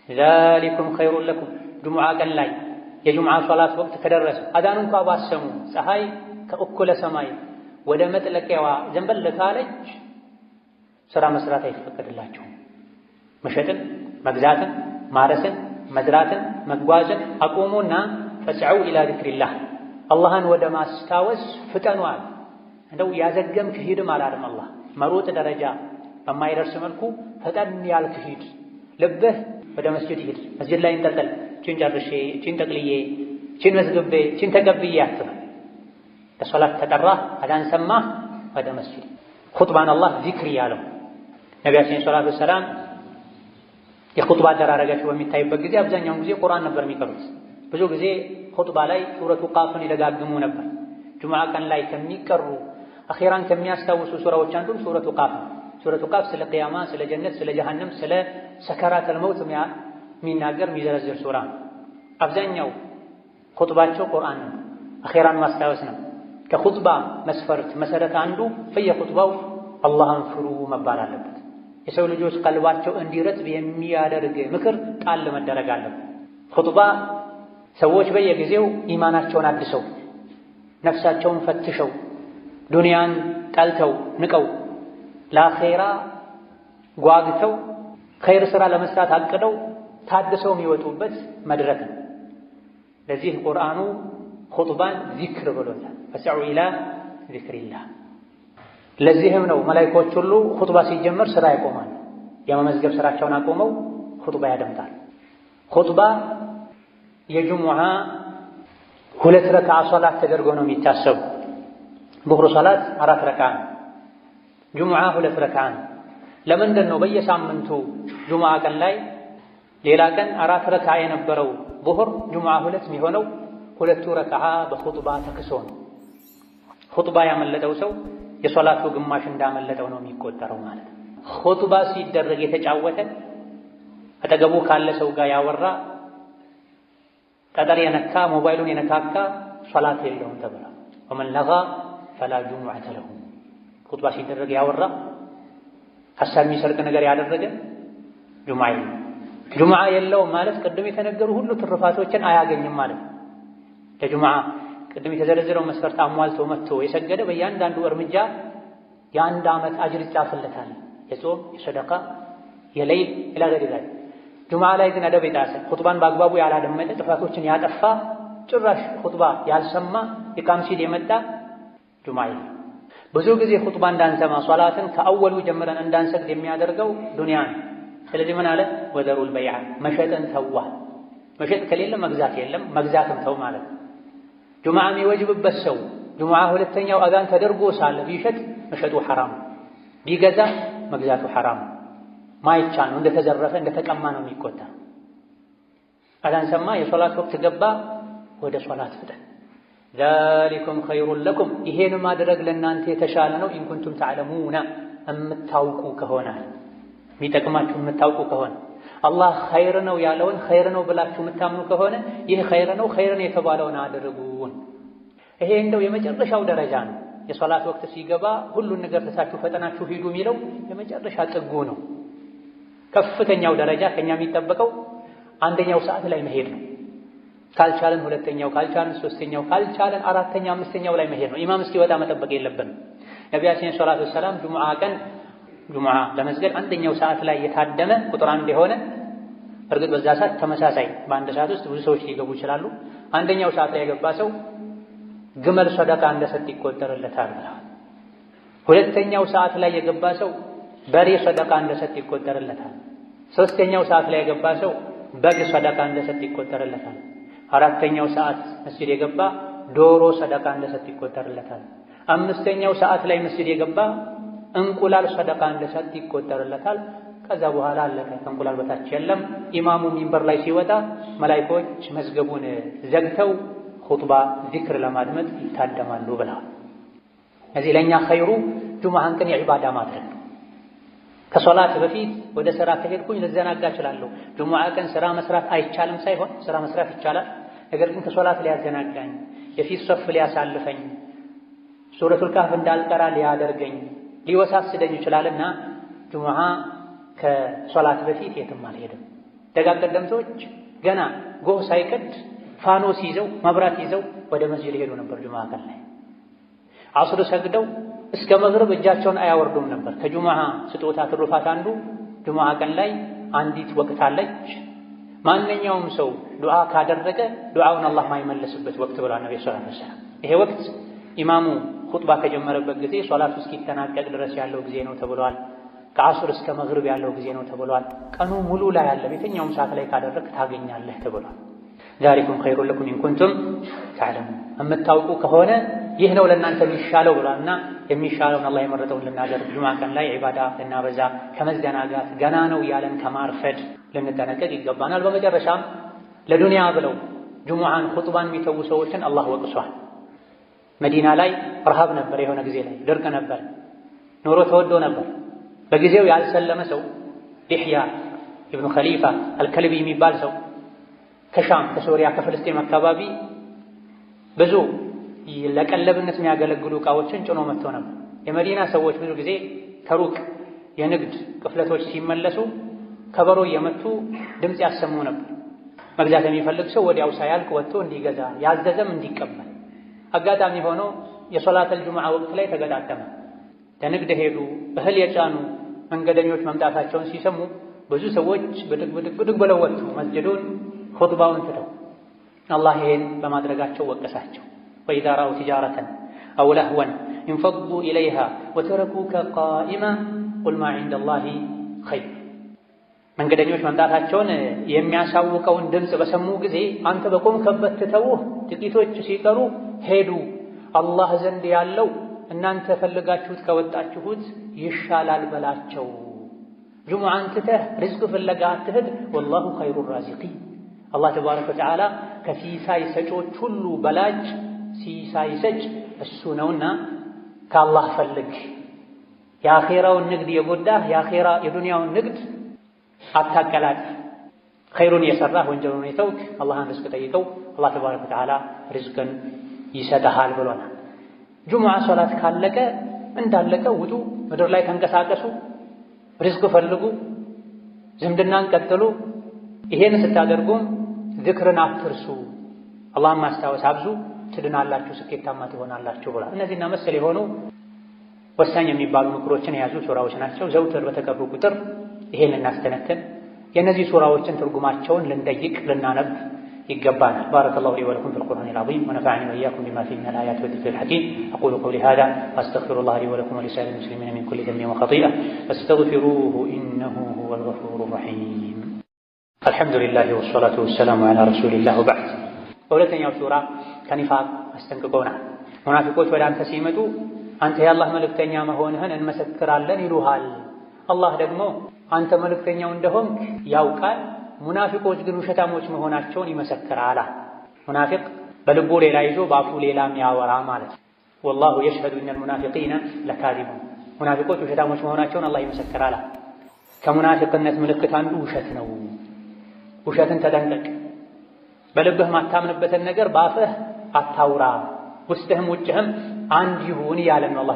ዛሊኩም ኸይሩን ለኩም፣ ጁሙዓ ቀን ላይ የጁሙዓ ሶላት ወቅት ከደረሰ አዳኑ እንኳ ባሰሙ ፀሐይ ከእኩለ ሰማይ ወደ መጥለቂያዋ ዘንበል ካለች ስራ መስራት አይፈቀድላችሁም። መሸጥን መግዛትን ማረስን መዝራትን መጓዝን አቁሙና ፈስዐው ኢላ ዚክሪላህ፣ አላህን ወደ ማስታወስ ፍጠኗል። እንደው ያዘገምክ ሂድም አላለም አላህ። መሮጥ ደረጃ በማይደርስ መልኩ ፈጠን ያልክ ሂድ። ልብህ ወደ መስጂድ ሂድ፣ መስጂድ ላይ እንጠልጠል፣ እቺን ጨርሼ፣ እቺን ጠቅልዬ፣ እቺን መስግቤ፣ እቺን ተቀብዬ አትበል። ለሶላት ተጠራህ አዳን ሰማህ ወደ መስጂድ። ኹጥባን አላህ ዚክር ያለው ነቢያችን ሰለላሁ ዐለይሂ ወሰለም የኹጥባ አደራረጋቸው በሚታይበት ጊዜ አብዛኛውን ጊዜ ቁርአን ነበር የሚቀሩት። ብዙ ጊዜ ኹጥባ ላይ ሱረቱ ቃፍን ይደጋግሙ ነበር። ጁሙዓ ቀን ላይ ከሚቀሩ አኺራን ከሚያስታውሱ ሱራዎች አንዱ ሱረቱ ቃፍ። ሱረቱ ቃፍ ስለ ቂያማ፣ ስለ ጀነት፣ ስለ ጀሃነም፣ ስለ ሰከራተል መውት የሚናገር የሚዘረዝር ሱራ። አብዛኛው ኹጥባቸው ቁርአን ነው፣ አኺራን ማስታወስ ነው። ከኹጥባ መስፈርት መሰረት አንዱ በየኹጥባው አላህን ፍሩ መባል አለበት። የሰው ልጆች ቀልባቸው እንዲረጥብ የሚያደርግ ምክር ጣል መደረግ አለበት። ኹጥባ ሰዎች በየጊዜው ኢማናቸውን አድሰው ነፍሳቸውን ፈትሸው ዱንያን ጠልተው ንቀው ለአኼራ ጓግተው ኸይር ሥራ ለመስራት አቅደው ታድሰው የሚወጡበት መድረክ ነው። ለዚህ ቁርአኑ ኹጥባን ዚክር ብሎታል። ፈስዐው ኢላ ዚክሪላህ። ለዚህም ነው መላኢኮች ሁሉ ኹጥባ ሲጀመር ስራ ያቆማል። የመመዝገብ ስራቸውን አቆመው ኹጥባ ያደምጣል። ኹጥባ የጁሙዓ 2 ረክዓ ሶላት ተደርጎ ነው የሚታሰቡ። ዙህር ሶላት 4 ረክዓ፣ ጁሙዓ 2 ረክዓ። ለምንድን ነው በየሳምንቱ ጁሙዓ ቀን ላይ ሌላ ቀን 4 ረክዓ የነበረው ዙህር ጁሙዓ 2 የሚሆነው? 2 ረክዓ በኹጥባ ተክሶ ነው። ኹጥባ ያመለጠው ሰው የሶላቱ ግማሽ እንዳመለጠው ነው የሚቆጠረው ማለት ነው። ኹጥባ ሲደረግ የተጫወተ አጠገቡ ካለ ሰው ጋር ያወራ፣ ጠጠር የነካ ሞባይሉን የነካካ ሶላት የለውም ተብሏል። ወመን ለጋ ፈላ ጁሙዐተ ለሁ። ኹጥባ ሲደረግ ያወራ፣ ሐሳብ የሚሰርቅ ነገር ያደረገ ጁሙዓ የለውም። ጁሙዓ የለውም ማለት ቅድም የተነገሩ ሁሉ ትርፋቶችን አያገኝም ማለት ነው። ለጁሙዓ ቅድም የተዘረዘረው መስፈርት አሟልቶ መጥቶ የሰገደ በእያንዳንዱ እርምጃ የ1 ዓመት አጅር ይጻፍለታል። የጾም፣ የሰደቃ፣ የሌይል ኢላ ገይሪ ዛሊክ። ጁሙዓ ላይ ግን አደብ የጣሰ ኹጥባን በአግባቡ ያላደመጠ ጥፋቶችን ያጠፋ ጭራሽ ኹጥባ ያልሰማ ኢቃም ሲል የመጣ ጁሙዓ የለም። ብዙ ጊዜ ኹጥባ እንዳንሰማ ሶላትን ከአወሉ ጀምረን እንዳንሰግድ የሚያደርገው ዱንያ ነው። ስለዚህ ምን አለ? ወዘሩል በይዓ፣ መሸጥን ተዋ። መሸጥ ከሌለ መግዛት የለም፣ መግዛትም ተው ማለት ነው። ጁሙዓ የሚወጅብበት ሰው ጁሙዓ 2ኛው አዛን ተደርጎ ሳለ ቢሸጥ መሸጡ ሐራም፣ ቢገዛ መግዛቱ ሐራም። ማይቻል ነው፣ እንደተዘረፈ እንደተቀማ ነው የሚቆጠር። አዛን ሰማ፣ የሶላት ወቅት ገባ፣ ወደ ሶላት ፍጠን። ዛሊኩም ኸይሩን ለኩም፣ ይሄን ማድረግ ለእናንተ የተሻለ ነው። ኢንኩንቱም ተዕለሙና፣ የምታውቁ ከሆነ የሚጠቅማችሁ የምታውቁ ከሆነ አላህ ኸይር ነው ያለውን ኸይር ነው ብላችሁ የምታምኑ ከሆነ ይህ ኸይር ነው፣ ኸይርን የተባለውን አድርጉን። ይሄ እንደው የመጨረሻው ደረጃ ነው። የሶላት ወቅት ሲገባ ሁሉን ነገር ትታችሁ ፈጠናችሁ ሂዱ የሚለው የመጨረሻ ጥጉ ነው። ከፍተኛው ደረጃ ከኛ የሚጠበቀው አንደኛው ሰዓት ላይ መሄድ ነው። ካልቻለን ሁለተኛው፣ ካልቻለን ሶስተኛው፣ ካልቻለን አራተኛ አምስተኛው ላይ መሄድ ነው። ኢማም እስኪወጣ መጠበቅ የለብንም። ነቢያችን ሰለላሁ ዐለይሂ ወሰለም ጁሙዓ ለመስገድ አንደኛው ሰዓት ላይ የታደመ ቁጥር አንድ የሆነ እርግጥ በዛ ሰዓት ተመሳሳይ በአንድ ሰዓት ውስጥ ብዙ ሰዎች ሊገቡ ይችላሉ። አንደኛው ሰዓት ላይ የገባ ሰው ግመል ሰደቃ እንደሰጥ ይቆጠርለታል ብለዋል። ሁለተኛው ሰዓት ላይ የገባ ሰው በሬ ሰደቃ እንደሰጥ ይቆጠርለታል። ሶስተኛው ሰዓት ላይ የገባ ሰው በግ ሰደቃ እንደሰጥ ይቆጠርለታል። አራተኛው ሰዓት መስጂድ የገባ ዶሮ ሰደቃ እንደሰጥ ይቆጠርለታል። አምስተኛው ሰዓት ላይ መስጂድ የገባ እንቁላል ሰደቃ እንደሰጥ ይቆጠርለታል። ከዛ በኋላ አለቀ። ከእንቁላል በታች የለም። ኢማሙ ሚንበር ላይ ሲወጣ መላኢኮች መዝገቡን ዘግተው ኹጥባ ዚክር ለማድመጥ ይታደማሉ ብለዋል። እዚህ ለእኛ ኸይሩ ጁሙዓን ቀን የዒባዳ ማድረግ ነው። ከሶላት በፊት ወደ ስራ ከሄድኩኝ ልዘናጋ እችላለሁ። ጁሙዓ ቀን ስራ መስራት አይቻልም ሳይሆን ስራ መስራት ይቻላል። ነገር ግን ከሶላት ሊያዘናጋኝ፣ የፊት ሶፍ ሊያሳልፈኝ፣ ሱረቱል ካህፍ እንዳልቀራ ሊያደርገኝ፣ ሊወሳስደኝ ይችላልና ጁሙዓ ከሶላት በፊት የትም አልሄድም። ደጋግ ቀደምቶች ገና ጎህ ሳይቀድ ፋኖስ ይዘው መብራት ይዘው ወደ መስጂድ ሄዱ ነበር። ጁሙዓ ቀን ላይ ዐስር ሰግደው እስከ መግሪብ እጃቸውን አያወርዱም ነበር። ከጁሙዓ ስጦታ ትሩፋት አንዱ ጁሙዓ ቀን ላይ አንዲት ወቅት አለች። ማንኛውም ሰው ዱዓ ካደረገ ዱዓውን አላህ ማይመለስበት ወቅት ብሏል ነብዩ ሰለላሁ ዐለይሂ ወሰለም። ይሄ ወቅት ኢማሙ ኹጥባ ከጀመረበት ጊዜ ሶላቱ እስኪጠናቀቅ ድረስ ያለው ጊዜ ነው ተብሏል። ከዐስር እስከ መግሪብ ያለው ጊዜ ነው ተብሏል። ቀኑ ሙሉ ላይ ያለ የትኛውም ሰዓት ላይ ካደረግ ታገኛለህ ተብሏል። ዛሊኩም ኸይሩን ለኩም ኢን ኩንቱም ተዕለሙን፣ የምታውቁ ከሆነ ይህ ነው ለእናንተ የሚሻለው ብሏልና የሚሻለውን አላህ የመረጠውን ልናደርግ፣ ጁሙዓ ቀን ላይ ዒባዳ ልናበዛ፣ ከመዘናጋት ገና ነው ያለን ከማርፈድ ልንጠነቀቅ ይገባናል። በመጨረሻም ለዱንያ ብለው ጁሙዓን ኹጥባን የሚተዉ ሰዎችን አላህ ወቅሷል። መዲና ላይ ረሃብ ነበር፣ የሆነ ጊዜ ላይ ድርቅ ነበር፣ ኑሮ ተወዶ ነበር። በጊዜው ያልሰለመ ሰው ዲሕያ ኢብኑ ኸሊፋ አልከልቢ የሚባል ሰው ከሻም ከሶሪያ ከፍልስጤም አካባቢ ብዙ ለቀለብነት የሚያገለግሉ ዕቃዎችን ጭኖ መጥቶ ነበር። የመዲና ሰዎች ብዙ ጊዜ ከሩቅ የንግድ ቅፍለቶች ሲመለሱ ከበሮ እየመቱ ድምፅ ያሰሙ ነበር። መግዛት የሚፈልግ ሰው ወዲያው ሳያልቅ ወጥቶ እንዲገዛ፣ ያዘዘም እንዲቀበል። አጋጣሚ ሆኖ የሶላተል ጁሙዓ ወቅት ላይ ተገጣጠመ። ለንግድ ሄዱ። እህል የጫኑ መንገደኞች መምጣታቸውን ሲሰሙ ብዙ ሰዎች ብድግ ብለው ወጡ መስጅዱን ኹጥባውን ትተው። አላህ ይሄን በማድረጋቸው ወቀሳቸው። ወኢዛ ረአው ቲጃረተን አው ለህወን እንፈዱ ኢለይሃ ወተረኩከ ቃኢማ ቁል ማ ዒንደላሂ ኸይር። መንገደኞች መምጣታቸውን የሚያሳውቀውን ድምፅ በሰሙ ጊዜ አንተ በቆምክበት ትተውህ ጥቂቶች ሲቀሩ ሄዱ። አላህ ዘንድ ያለው እናንተ ፈልጋችሁት ከወጣችሁት ይሻላል በላቸው። ጁሙዓን ትተህ ሪዝቅ ፍለጋ አትሂድ። ወላሁ ኸይሩ ራዚቂን፣ አላህ ተባረከ ወተዓላ ከሲሳይ ሰጮች ሁሉ በላጭ ሲሳይ ሰጭ እሱ ነውና ከአላህ ፈልግ። የአኼራውን ንግድ የጎዳህ የዱንያውን ንግድ አታቀላቅል። ኸይሩን የሰራህ ወንጀሉን የተውክ አላህን ሪዝቅ ጠይቀው፣ አላህ ተባረከ ወተዓላ ሪዝቅን ይሰጥሃል ብሎናል። ጁሙዓ ሶላት ካለቀ እንዳለቀ ውጡ፣ ምድር ላይ ተንቀሳቀሱ፣ ሪዝቅ ፈልጉ፣ ዝምድናን ቀጥሉ። ይሄን ስታደርጉም ዝክርን አትርሱ፣ አላህን ማስታወስ አብዙ፣ ትድናላችሁ፣ ስኬታማ ትሆናላችሁ ብሏል። እነዚህና መሰል የሆኑ ወሳኝ የሚባሉ ምክሮችን የያዙ ሱራዎች ናቸው። ዘውትር በተቀሩ ቁጥር ይሄን ልናስተነትን፣ የእነዚህ ሱራዎችን ትርጉማቸውን ልንጠይቅ ልናነብ ይገባናል። ባረከላሁ ሊ ወለኩም ፊል ቁርአኒል ዐዚም ወነፈዐኒ ወኢያኩም ቢማ ፊሂ ሚነል አያቲ ወዚክሪል ሐኪም አቁሉ ቀውሊ ሃዛ ወአስተግፊሩላህ ሊ ወለኩም ወሊሳኢሪል ሙስሊሚነ ሚን ኩሊ ዘንቢን ወኸጢአ ፈስተግፊሩሁ ኢነሁ ሁወል ገፉሩር ረሒም። አልሐምዱሊላህ ወሰላቱ ወሰላሙ ዐላ ረሱሊላህ ወበዕድ። በሁለተኛው ሱራ ከኒፋቅ አስጠንቅቆናል። ሙናፊቆች ወደ አንተ ሲመጡ አንተ የአላህ መልእክተኛ መሆንህን እንመሰክራለን ይሉሃል። አላህ ደግሞ አንተ መልእክተኛው እንደሆንክ ያውቃል፣ ሙናፊቆች ግን ውሸታሞች መሆናቸውን ይመሰክራል። ሙናፊቅ በልቡ ሌላ ይዞ በአፉ ሌላ የሚያወራ ማለት ነው። ወላሁ የሽሀዱ ኢነል ሙናፊቂነ ለካዚቡን፣ ሙናፊቆች ውሸታሞች መሆናቸውን አላህ ይመሰክራል። ከሙናፊቅነት ምልክት አንዱ ውሸት ነው። ውሸትን ተጠንቀቅ። በልብህ ማታምንበትን ነገር በአፍህ አታውራ። ውስጥህም ውጭህም አንድ ይሁን እያለ ነው አላህ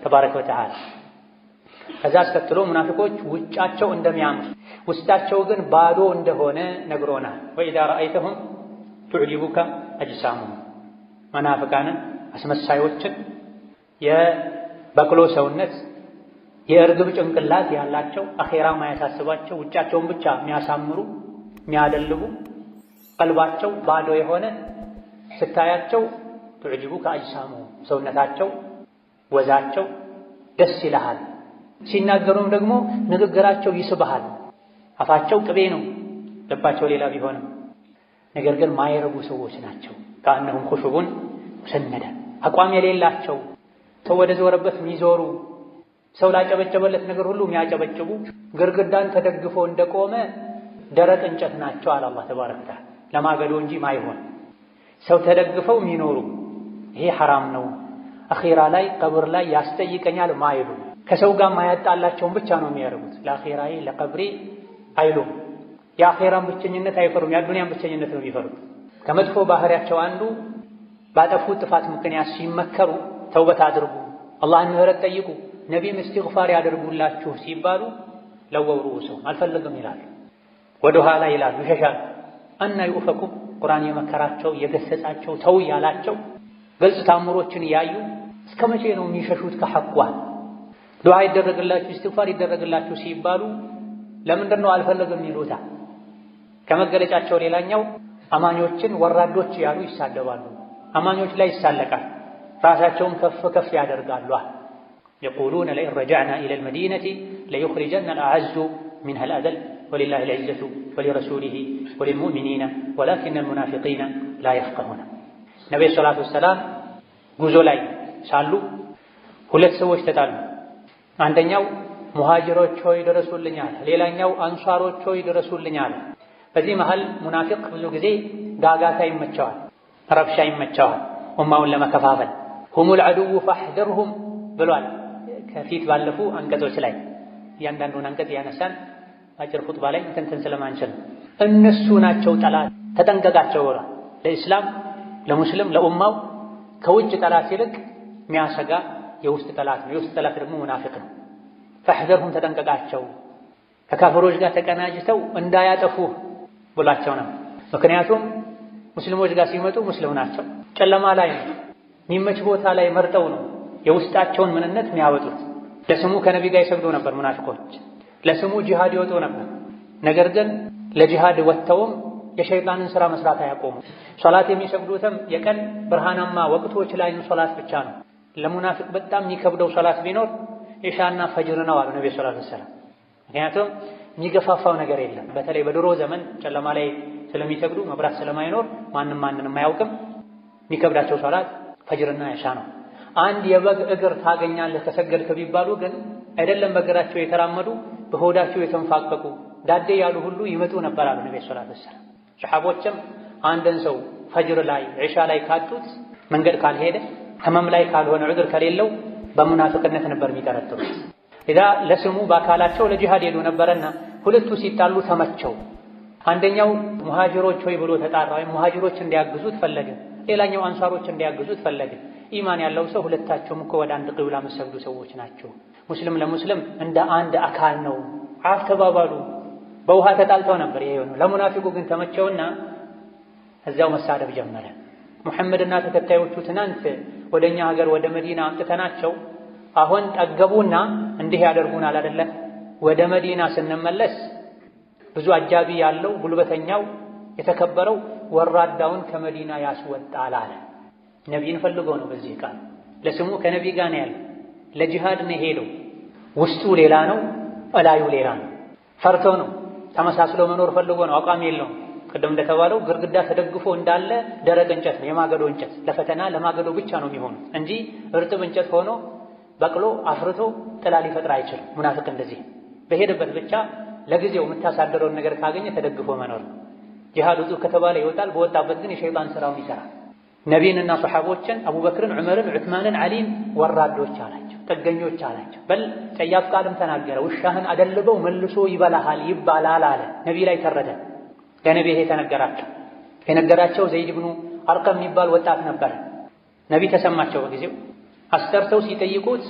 ተባረከ ወተዓላ። ከዛ አስከትሎ ሙናፊቆች ውጫቸው እንደሚያምር ውስጣቸው ግን ባዶ እንደሆነ ነግሮናል። ወኢዛ ረአይተሁም ቱዕጂቡከ አጅሳሙሁም መናፍቃንን አስመሳዮችን የበቅሎ ሰውነት የእርግብ ጭንቅላት ያላቸው አኼራ ማያሳስባቸው ውጫቸውን ብቻ የሚያሳምሩ የሚያደልቡ ቀልባቸው ባዶ የሆነ ስታያቸው ቱዕጂቡከ አጅሳሙሁም ሰውነታቸው ወዛቸው ደስ ይልሃል። ሲናገሩም ደግሞ ንግግራቸው ይስብሃል። አፋቸው ቅቤ ነው፣ ልባቸው ሌላ ቢሆንም ነገር ግን ማይረቡ ሰዎች ናቸው። ከአነሁም ኹሹቡን ሙሰነደ አቋም የሌላቸው ሰው ወደ ዞረበት የሚዞሩ ሰው ላጨበጨበለት ነገር ሁሉ የሚያጨበጭቡ ግርግዳን ተደግፎ እንደቆመ ደረቅ እንጨት ናቸው አለ አላህ ተባረከ ወተዓላ። ለማገዶ እንጂ ማይሆን ሰው ተደግፈው የሚኖሩ ይሄ ሐራም ነው፣ አኺራ ላይ ቀብር ላይ ያስጠይቀኛል ማይሉ ከሰው ጋር ማያጣላቸውን ብቻ ነው የሚያደርጉት። ለአኺራዬ ለቀብሬ አይሉም። የአኺራን ብቸኝነት አይፈሩም፣ የአዱንያን ብቸኝነት ነው የሚፈሩት። ከመጥፎ ባህሪያቸው አንዱ ባጠፉት ጥፋት ምክንያት ሲመከሩ ተውበት አድርጉ፣ አላህን ምህረት ጠይቁ፣ ነቢም እስትግፋር ያደርጉላችሁ ሲባሉ ለወው ሩኡሰሁም አልፈልግም ይላሉ፣ ወደ ኋላ ይላሉ፣ ይሸሻሉ። አና ዩፈኩም ቁርአን የመከራቸው የገሰጻቸው ተው ያላቸው ግልጽ ታምሮችን እያዩ እስከ መቼ ነው የሚሸሹት ከሐቋ? ዱዓ ይደረግላችሁ እስትግፋር ይደረግላችሁ ሲባሉ ለምንድን ነው አልፈልግም ይሉታል? ከመገለጫቸው ሌላኛው አማኞችን ወራዶች ያሉ ይሳደባሉ፣ አማኞች ላይ ይሳለቃል፣ ራሳቸውን ከፍ ከፍ ያደርጋሉ። የቁሉነ ለኢን ረጀዕና ኢለል መዲነቲ ለዩኽሪጀና አልአዐዙ ሚንሀል አዘል ወሊላሂ አልዒዘቱ ወሊረሱሊሂ ወሊልሙእሚኒና ወላኪነል ሙናፊቂነ ላ የፍቀሁነ። ነቢዩ ሰላቱ ወሰላም ጉዞ ላይ ሳሉ ሁለት ሰዎች ተጣሉ። አንደኛው ሙሃጅሮች ሆይ ድረሱልኝ አለ፣ ሌላኛው አንሷሮች ሆይ ድረሱልኝ አለ። በዚህ መሃል ሙናፊቅ ብዙ ጊዜ ጋጋታ ይመቸዋል፣ ረብሻ ይመቸዋል፣ ኡማውን ለመከፋፈል። ሁሙል ዐዱው ፈሕዘርሁም ብሏል ከፊት ባለፉ አንቀጾች ላይ። እያንዳንዱን አንቀጽ ያነሳን አጭር ኹጥባ ላይ እንትን ስለማንችል እነሱ ናቸው ጠላት፣ ተጠንቀቃቸው ብሏል። ለኢስላም ለሙስሊም ለኡማው ከውጭ ጠላት ይልቅ የሚያሰጋ የውስጥ ጠላት ነው። የውስጥ ጠላት ደግሞ ሙናፊቅ ነው። ፈሕዘርሁም ተጠንቀቃቸው፣ ከካፍሮች ጋር ተቀናጅተው እንዳያጠፉ ብሏቸው ነው። ምክንያቱም ሙስሊሞች ጋር ሲመጡ ሙስሊም ናቸው፣ ጨለማ ላይ ነው፣ የሚመች ቦታ ላይ መርጠው ነው የውስጣቸውን ምንነት የሚያወጡት። ለስሙ ከነቢ ጋር ይሰግዱ ነበር ሙናፊቆች፣ ለስሙ ጂሃድ ይወጡ ነበር። ነገር ግን ለጂሃድ ወጥተውም የሸይጣንን ሥራ መስራት አያቆሙ። ሶላት የሚሰግዱትም የቀን ብርሃናማ ወቅቶች ላይ ሶላት ብቻ ነው። ለሙናፊቅ በጣም የሚከብደው ሶላት ቢኖር ኢሻና ፈጅር ነው አሉ ነብዩ ሰለላሁ ዐለይሂ ወሰለም። ምክንያቱም የሚገፋፋው ነገር የለም። በተለይ በድሮ ዘመን ጨለማ ላይ ስለሚሰግዱ መብራት ስለማይኖር ማንንም አያውቅም። የሚከብዳቸው ሶላት ፈጅርና ኢሻ ነው። አንድ የበግ እግር ታገኛለህ ከሰገድክ ቢባሉ ግን አይደለም በእግራቸው የተራመዱ በሆዳቸው የተንፋቀቁ ዳዴ ያሉ ሁሉ ይመጡ ነበር አሉ ነብዩ ሰለላሁ ዐለይሂ ወሰለም። ሰሐቦችም አንድን ሰው ፈጅር ላይ ኢሻ ላይ ካጡት መንገድ ካልሄደ ህመም ላይ ካልሆነ ዑድር ከሌለው በሙናፊቅነት ነበር የሚጠረጥሩት። ኢዛ ለስሙ በአካላቸው ለጂሃድ ሄዱ ነበርና ሁለቱ ሲጣሉ ተመቸው። አንደኛው ሙሃጅሮች ሆይ ብሎ ተጣራ፣ ወይም ሙሃጅሮች እንዲያግዙት ፈለገ። ሌላኛው አንሳሮች እንዲያግዙት ፈለገ። ኢማን ያለው ሰው ሁለታቸውም እኮ ወደ አንድ ቂብላ የሚሰግዱ ሰዎች ናቸው፣ ሙስሊም ለሙስሊም እንደ አንድ አካል ነው፣ አፍ ተባባሉ። በውሃ ተጣልተው ነበር ይሄ ነው። ለሙናፊቁ ግን ተመቸውና እዚያው መሳደብ ጀመረ። ሙሐመድና ተከታዮቹ ትናንት ወደኛ ሀገር ወደ መዲና አምጥተናቸው አሁን ጠገቡና እንዲህ ያደርጉናል አይደለ? ወደ መዲና ስንመለስ ብዙ አጃቢ ያለው ጉልበተኛው የተከበረው ወራዳውን ከመዲና ያስወጣል አለ። ነቢይን ፈልጎ ነው። በዚህ ቃል ለስሙ ከነቢ ጋር ነው ያለው፣ ለጂሃድ ነው ሄደው። ውስጡ ሌላ ነው፣ እላዩ ሌላ ነው። ፈርቶ ነው፣ ተመሳስሎ መኖር ፈልጎ ነው። አቋም የለውም። ቅድም እንደተባለው ግርግዳ ተደግፎ እንዳለ ደረቅ እንጨት ነው፣ የማገዶ እንጨት። ለፈተና ለማገዶ ብቻ ነው የሚሆኑት እንጂ እርጥብ እንጨት ሆኖ በቅሎ አፍርቶ ጥላ ሊፈጥር አይችልም። ሙናፊቅ እንደዚህ በሄደበት ብቻ ለጊዜው የምታሳደረውን ነገር ካገኘ ተደግፎ መኖር። ጂሃድ ውጡ ከተባለ ይወጣል፣ በወጣበት ግን የሸይጣን ስራውን ይሰራል። ነቢይንና ሰሐቦችን አቡበክርን፣ ዑመርን፣ ዑስማንን፣ ዓሊን ወራዶች አላቸው፣ ጥገኞች አላቸው። በል ጸያፍ ቃልም ተናገረ። ውሻህን አደልበው መልሶ ይበላሃል ይባላል አለ። ነቢ ላይ ተረደ። ለነቢ ይሄ ተነገራቸው። የነገራቸው ዘይድ ብኑ አርቀም የሚባል ወጣት ነበር። ነቢ ተሰማቸው። በጊዜው አስጠርተው ሲጠይቁት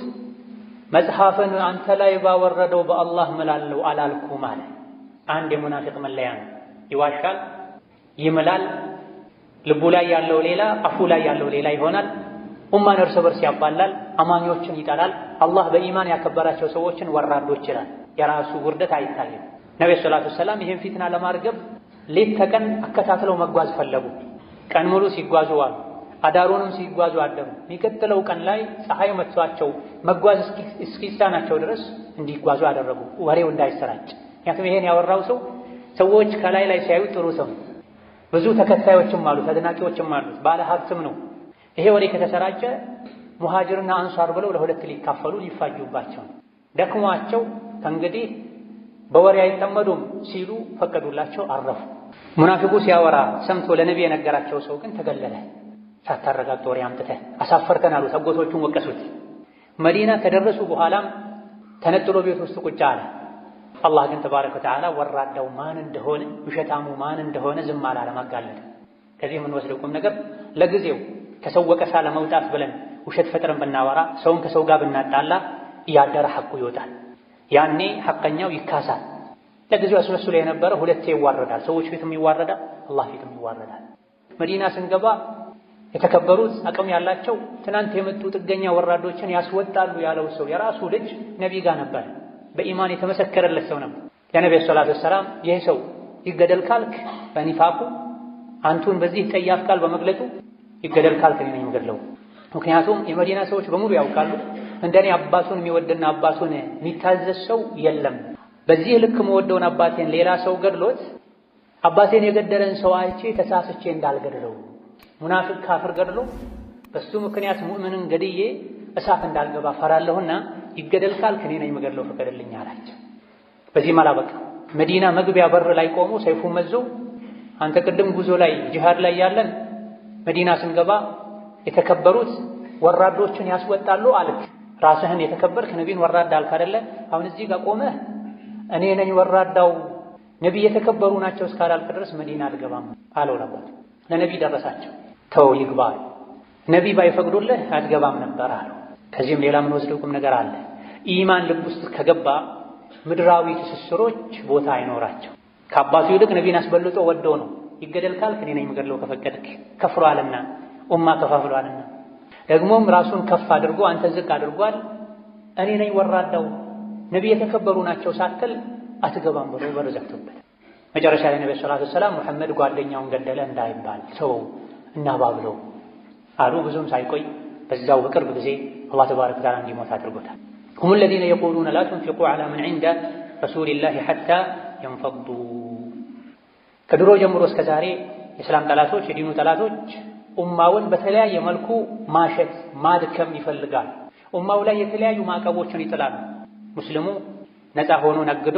መጽሐፍን አንተ ላይ ባወረደው በአላህ እምላለሁ አላልኩም አለ። አንድ የሙናፊቅ መለያ ነው። ይዋሻል፣ ይምላል። ልቡ ላይ ያለው ሌላ፣ አፉ ላይ ያለው ሌላ ይሆናል። ኡማን እርስ በርስ ያባላል፣ አማኞችን ይጠላል። አላህ በኢማን ያከበራቸው ሰዎችን ወራዶች ይላል። የራሱ ውርደት አይታይም። ነብዩ ሰለላሁ ዐለይሂ ወሰለም ይህን ፊትና ለማርገብ ሌት ተቀን አከታትለው መጓዝ ፈለጉ። ቀን ሙሉ ሲጓዙ ዋሉ፣ አዳሩንም ሲጓዙ አደሩ። የሚቀጥለው ቀን ላይ ፀሐይ መጥቷቸው መጓዝ እስኪሳናቸው ድረስ እንዲጓዙ አደረጉ፣ ወሬው እንዳይሰራጭ። ምክንያቱም ይሄን ያወራው ሰው ሰዎች ከላይ ላይ ሲያዩት ጥሩ ሰው፣ ብዙ ተከታዮችም አሉት፣ አድናቂዎችም አሉት፣ ባለ ሀብትም ነው። ይሄ ወሬ ከተሰራጨ ሙሃጅርና አንሷር ብለው ለሁለት ሊካፈሉ ሊፋጁባቸው ደክሟቸው ከእንግዲህ በወሬ አይጠመዱም ሲሉ ፈቀዱላቸው፣ አረፉ። ሙናፊቁ ሲያወራ ሰምቶ ለነቢ የነገራቸው ሰው ግን ተገለለ። ሳታረጋግጥ ወሬ አምጥተህ አሳፈርከን አሉት። አጎቶቹን ወቀሱት። መዲና ከደረሱ በኋላም ተነጥሎ ቤት ውስጥ ቁጭ አለ። አላህ ግን ተባረከ ወተዓላ ወራዳው ማን እንደሆነ ውሸታሙ ማን እንደሆነ ዝም አላለም፣ አጋለጠ። ከዚህ የምንወስደው ቁም ነገር ለጊዜው ከሰው ወቀሳ ለመውጣት ብለን ውሸት ፈጥረን ብናወራ፣ ሰውን ከሰው ጋር ብናጣላ እያደረ ሐቁ ይወጣል። ያኔ ሐቀኛው ይካሳል። ለጊዜው አስመስሎ የነበረ ሁለቴ ይዋረዳል። ሰዎች ፊትም ይዋረዳል፣ አላህ ፊትም ይዋረዳል። መዲና ስንገባ የተከበሩት አቅም ያላቸው ትናንት የመጡ ጥገኛ ወራዶችን ያስወጣሉ ያለው ሰው የራሱ ልጅ ነቢ ጋር ነበር። በኢማን የተመሰከረለት ሰው ነበር። ለነብዩ ሰለላሁ ዐለይሂ ወሰለም ይሄ ሰው ይገደል ካልክ በኒፋቁ አንቱን በዚህ ጠያፍ ቃል በመግለጡ ይገደል ካልክ እኔ ነኝ የምገድለው። ምክንያቱም የመዲና ሰዎች በሙሉ ያውቃሉ እንደኔ አባቱን የሚወድና አባቱን የሚታዘዝ ሰው የለም። በዚህ ልክ መወደውን አባቴን ሌላ ሰው ገድሎት አባቴን የገደለን ሰው አይቼ ተሳስቼ እንዳልገድለው፣ ሙናፊቅ ካፍር ገድሎ በሱ ምክንያት ሙእምንን ገድዬ እሳት እንዳልገባ ፈራለሁና ይገደል ካልክ እኔ ነኝ የምገድለው ፍቀድልኝ አላቸው። በዚህ አላበቃ። መዲና መግቢያ በር ላይ ቆሞ ሰይፉ መዞ አንተ ቅድም ጉዞ ላይ ጂሃድ ላይ ያለን መዲና ስንገባ የተከበሩት ወራዶችን ያስወጣሉ አልክ። ራስህን የተከበርክ ነቢን ወራዳ አልክ አይደለ? አሁን እዚህ ጋር ቆመህ እኔ ነኝ ወራዳው ነቢይ የተከበሩ ናቸው እስካላልክ ድረስ መዲና አልገባም አለው። ለባት ለነቢ ደረሳቸው። ተው ይግባ፣ ነቢ ባይፈቅዱልህ አትገባም ነበር አለው። ከዚህም ሌላ ምን ወስደው ቁም ነገር አለ። ኢማን ልብ ውስጥ ከገባ ምድራዊ ትስስሮች ቦታ አይኖራቸው። ከአባቱ ይልቅ ነቢን አስበልጦ ወዶ ነው። ይገደል ካልክ እኔ ነኝ የምገድለው ከፈቀድክ። ከፍሯልና ኡማ ከፋፍሏልና ደግሞም ራሱን ከፍ አድርጎ አንተ ዝቅ አድርጓል። እኔ ነኝ ወራዳው ነቢይ የተከበሩ ናቸው ሳትል አትገባም ብሎ በር ዘግቶበት መጨረሻ ላይ ነብዩ ሰለላሁ ዐለይሂ ወሰለም መሐመድ ጓደኛውን ገደለ እንዳይባል ሰው እናባብለው አሉ። ብዙም ሳይቆይ በዛው በቅርብ ጊዜ አላህ ተባረከ ወተዓላ እንዲሞት አድርጎታል። هم الذين يقولون لا تنفقوا على من عند رسول الله حتى ينفضوا። ከድሮ ጀምሮ እስከ ዛሬ የእስላም ጠላቶች የዲኑ ጠላቶች ኡማውን በተለያየ መልኩ ማሸት ማድከም ይፈልጋል። ኡማው ላይ የተለያዩ ማዕቀቦችን ይጥላሉ። ሙስሊሙ ነፃ ሆኖ ነግዶ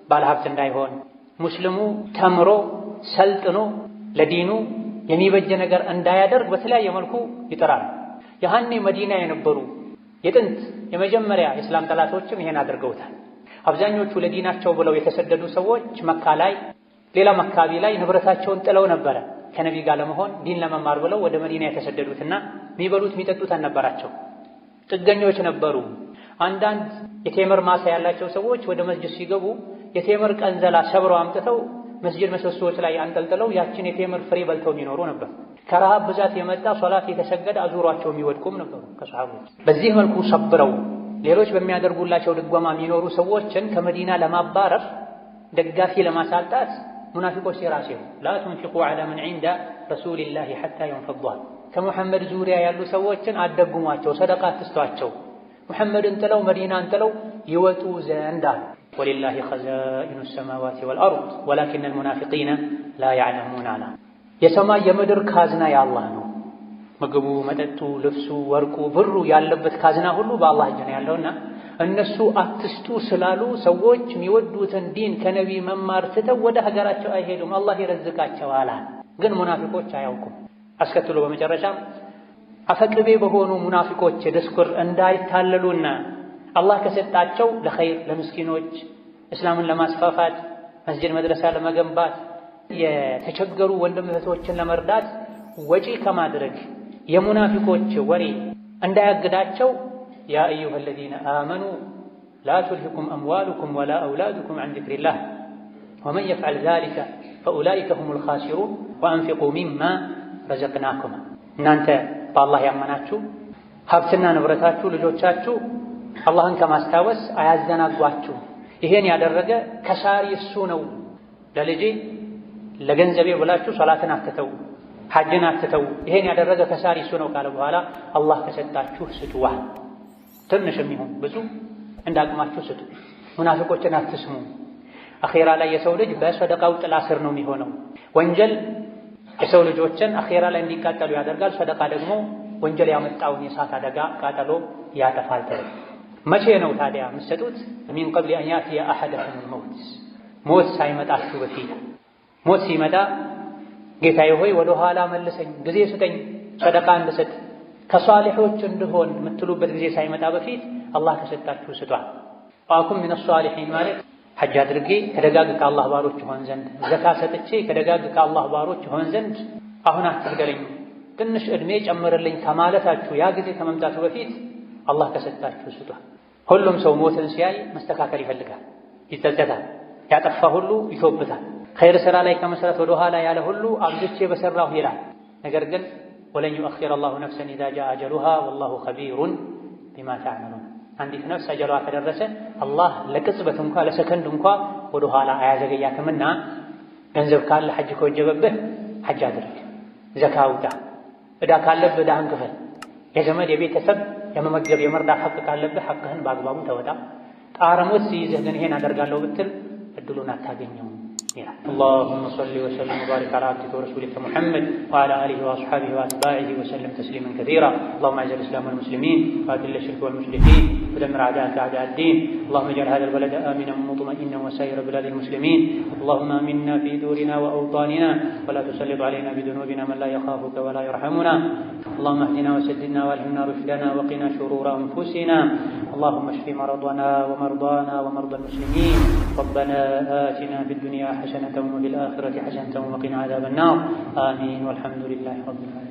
ባለሀብት እንዳይሆን፣ ሙስሊሙ ተምሮ ሰልጥኖ ለዲኑ የሚበጀ ነገር እንዳያደርግ በተለያየ መልኩ ይጥራል። ያኔ መዲና የነበሩ የጥንት የመጀመሪያ የእስላም ጠላቶችም ይሄን አድርገውታል። አብዛኞቹ ለዲናቸው ብለው የተሰደዱ ሰዎች መካ ላይ ሌላም አካባቢ ላይ ንብረታቸውን ጥለው ነበረ ከነቢ ጋር ለመሆን ዲን ለመማር ብለው ወደ መዲና የተሰደዱትና የሚበሉት የሚጠጡት አልነበራቸው። ጥገኞች ነበሩ። አንዳንድ የቴምር ማሳ ያላቸው ሰዎች ወደ መስጂድ ሲገቡ የቴምር ቀንዘላ ሰብረው አምጥተው መስጂድ ምሰሶዎች ላይ አንጠልጥለው ያችን የቴምር ፍሬ በልተው የሚኖሩ ነበር። ከረሃብ ብዛት የመጣ ሶላት የተሰገደ አዙሯቸው የሚወድቁም ነበሩ ከሰሃቦች። በዚህ መልኩ ሰብረው ሌሎች በሚያደርጉላቸው ድጓማ የሚኖሩ ሰዎችን ከመዲና ለማባረር ደጋፊ ለማሳጣት ሙናፊቆች ሲራሲው ላ ትንፊቁ ዐላ መን ዒንደ ረሱሊላሂ ሐታ ይንፈዷ። ከሙሐመድ ዙሪያ ያሉ ሰዎችን አደጉሟቸው፣ ሰደቃ አትስጧቸው፣ ሙሐመድን ጥለው መዲናን ጥለው ይወጡ ዘንድ አሉ። ወሊላሂ ኸዛኢኑ ሰማዋቲ ወልአርድ ወላኪነል ሙናፊቂነ ላ ያዕለሙን አላ። የሰማይ የምድር ካዝና የአላህ ነው። ምግቡ፣ መጠጡ፣ ልብሱ፣ ወርቁ፣ ብሩ ያለበት ካዝና ሁሉ በአላህ እጅ ነው ያለውና እነሱ አትስጡ ስላሉ ሰዎች የሚወዱትን ዲን ከነቢ መማር ትተው ወደ ሀገራቸው አይሄዱም። አላህ ይረዝቃቸዋል። ግን ሙናፊቆች አያውቁም። አስከትሎ በመጨረሻ አፈቅቤ በሆኑ ሙናፊቆች ድስኩር እንዳይታለሉና አላህ ከሰጣቸው ለኸይር ለምስኪኖች እስላምን ለማስፋፋት መስጂድ መድረሳ ለመገንባት የተቸገሩ ወንድም እህቶችን ለመርዳት ወጪ ከማድረግ የሙናፊቆች ወሬ እንዳያግዳቸው ያ አዩሃ አለዚነ አመኑ ላ ቱልሂኩም አምዋሉኩም ወላ አውላዱኩም ዐን ዚክሪላህ ወመን የፍዐል ዛሊከ ፈኡላኢከ ሁሙል ኻሲሩን ወአንፊቁ ሚማ ረዘቅናኩም። እናንተ በአላህ ያመናችሁ ሀብትና ንብረታችሁ ልጆቻችሁ አላህን ከማስታወስ አያዘናጓችሁ። ይሄን ያደረገ ከሳሪ እሱ ነው። ለልጄ ለገንዘቤ ብላችሁ ሶላትን አትተው፣ ሐጅን አትተው። ይሄን ያደረገ ከሳሪ እሱ ነው ካለ በኋላ አላህ ከሰጣችሁ ስጡዋ። ትንሽም ይሁን ብዙ እንዳቅማችሁ ስጡ። ሙናፊቆችን አትስሙ። አኼራ ላይ የሰው ልጅ በሰደቃው ጥላ ስር ነው የሚሆነው። ወንጀል የሰው ልጆችን አኼራ ላይ እንዲቃጠሉ ያደርጋል። ሰደቃ ደግሞ ወንጀል ያመጣውን የእሳት አደጋ ቃጠሎ ያጠፋል። መቼ ነው ታዲያ የምትሰጡት? ሚን ቀብሊ አን ያእቲየ አሐደኩሙል መውት፣ ሞት ሳይመጣችሁ በፊት። ሞት ሲመጣ ጌታዬ ሆይ ወደ ኋላ መልሰኝ፣ ጊዜ ስጠኝ፣ ሰደቃ እንድሰጥ ከሷሊሖች እንድሆን የምትሉበት ጊዜ ሳይመጣ በፊት አላህ ከሰጣችሁ ስጧል። ወአኩን ሚነ ሷሊሒን ማለት ሐጅ አድርጌ ከደጋግ ከአላህ ባሮች ይሆን ዘንድ፣ ዘካ ሰጥቼ ከደጋግ ከአላህ ባሮች ይሆን ዘንድ አሁን አትግደለኝ፣ ትንሽ ዕድሜ ጨምርልኝ ከማለታችሁ ያ ጊዜ ከመምጣቱ በፊት አላህ ከሰጣችሁ ስጧል። ሁሉም ሰው ሞትን ሲያይ መስተካከል ይፈልጋል፣ ይጸጸታል፣ ያጠፋ ሁሉ ይቶብታል። ኸይር ሥራ ላይ ከመሰረት ወደ ኋላ ያለ ሁሉ አብዝቼ በሰራሁ ይላል። ነገር ግን ወለን ዩአኺረ አላሁ ነፍሰን ኢዛ ጃአ አጀሉሃ ወላሁ ኸቢሩን ቢማ ተዕመሉን። አንዲት ነፍስ አጀሏ ከደረሰ አላህ ለቅጽበት እንኳ ለሰከንድ እንኳ ወደ ኋላ አያዘገያትምና ገንዘብ ካለ ሐጅ ከወጀበብህ ሐጅ አድርግ፣ ዘካ አውጣ፣ ዕዳ ካለብህ ዕዳህን ክፈል፣ የዘመድ የቤተሰብ የመመገብ የመርዳት ሐቅ ካለብህ ሐቅህን በአግባቡ ተወጣ። ጣረ ሞት ሲይዝህ ግን ይሄን አደርጋለሁ ብትል እድሉን አታገኘውም ይላል። اللهم صل وسلم وبارك على عبدك ورسولك محمد وعلى آله وأصحابه وأتباعه وسلم تسليما كثيرا. اللهم أعز الإسلام والمسلمين وأذل الشرك والمشركين ودمر أعداءك أعداء الدين. اللهم اجعل هذا البلد آمنا مطمئنا وسائر بلاد المسلمين. اللهم آمنا في دورنا وأوطاننا ولا تسلط علينا بذنوبنا من لا يخافك ولا يرحمنا. اللهم اهدنا وسددنا والهمنا رشدنا وقنا شرور أنفسنا. اللهم اشف مرضنا ومرضانا ومرضى المسلمين. ربنا آتنا في الدنيا حسنة وفي الآخرة حسنة وقنا عذاب النار. آمين والحمد لله رب العالمين.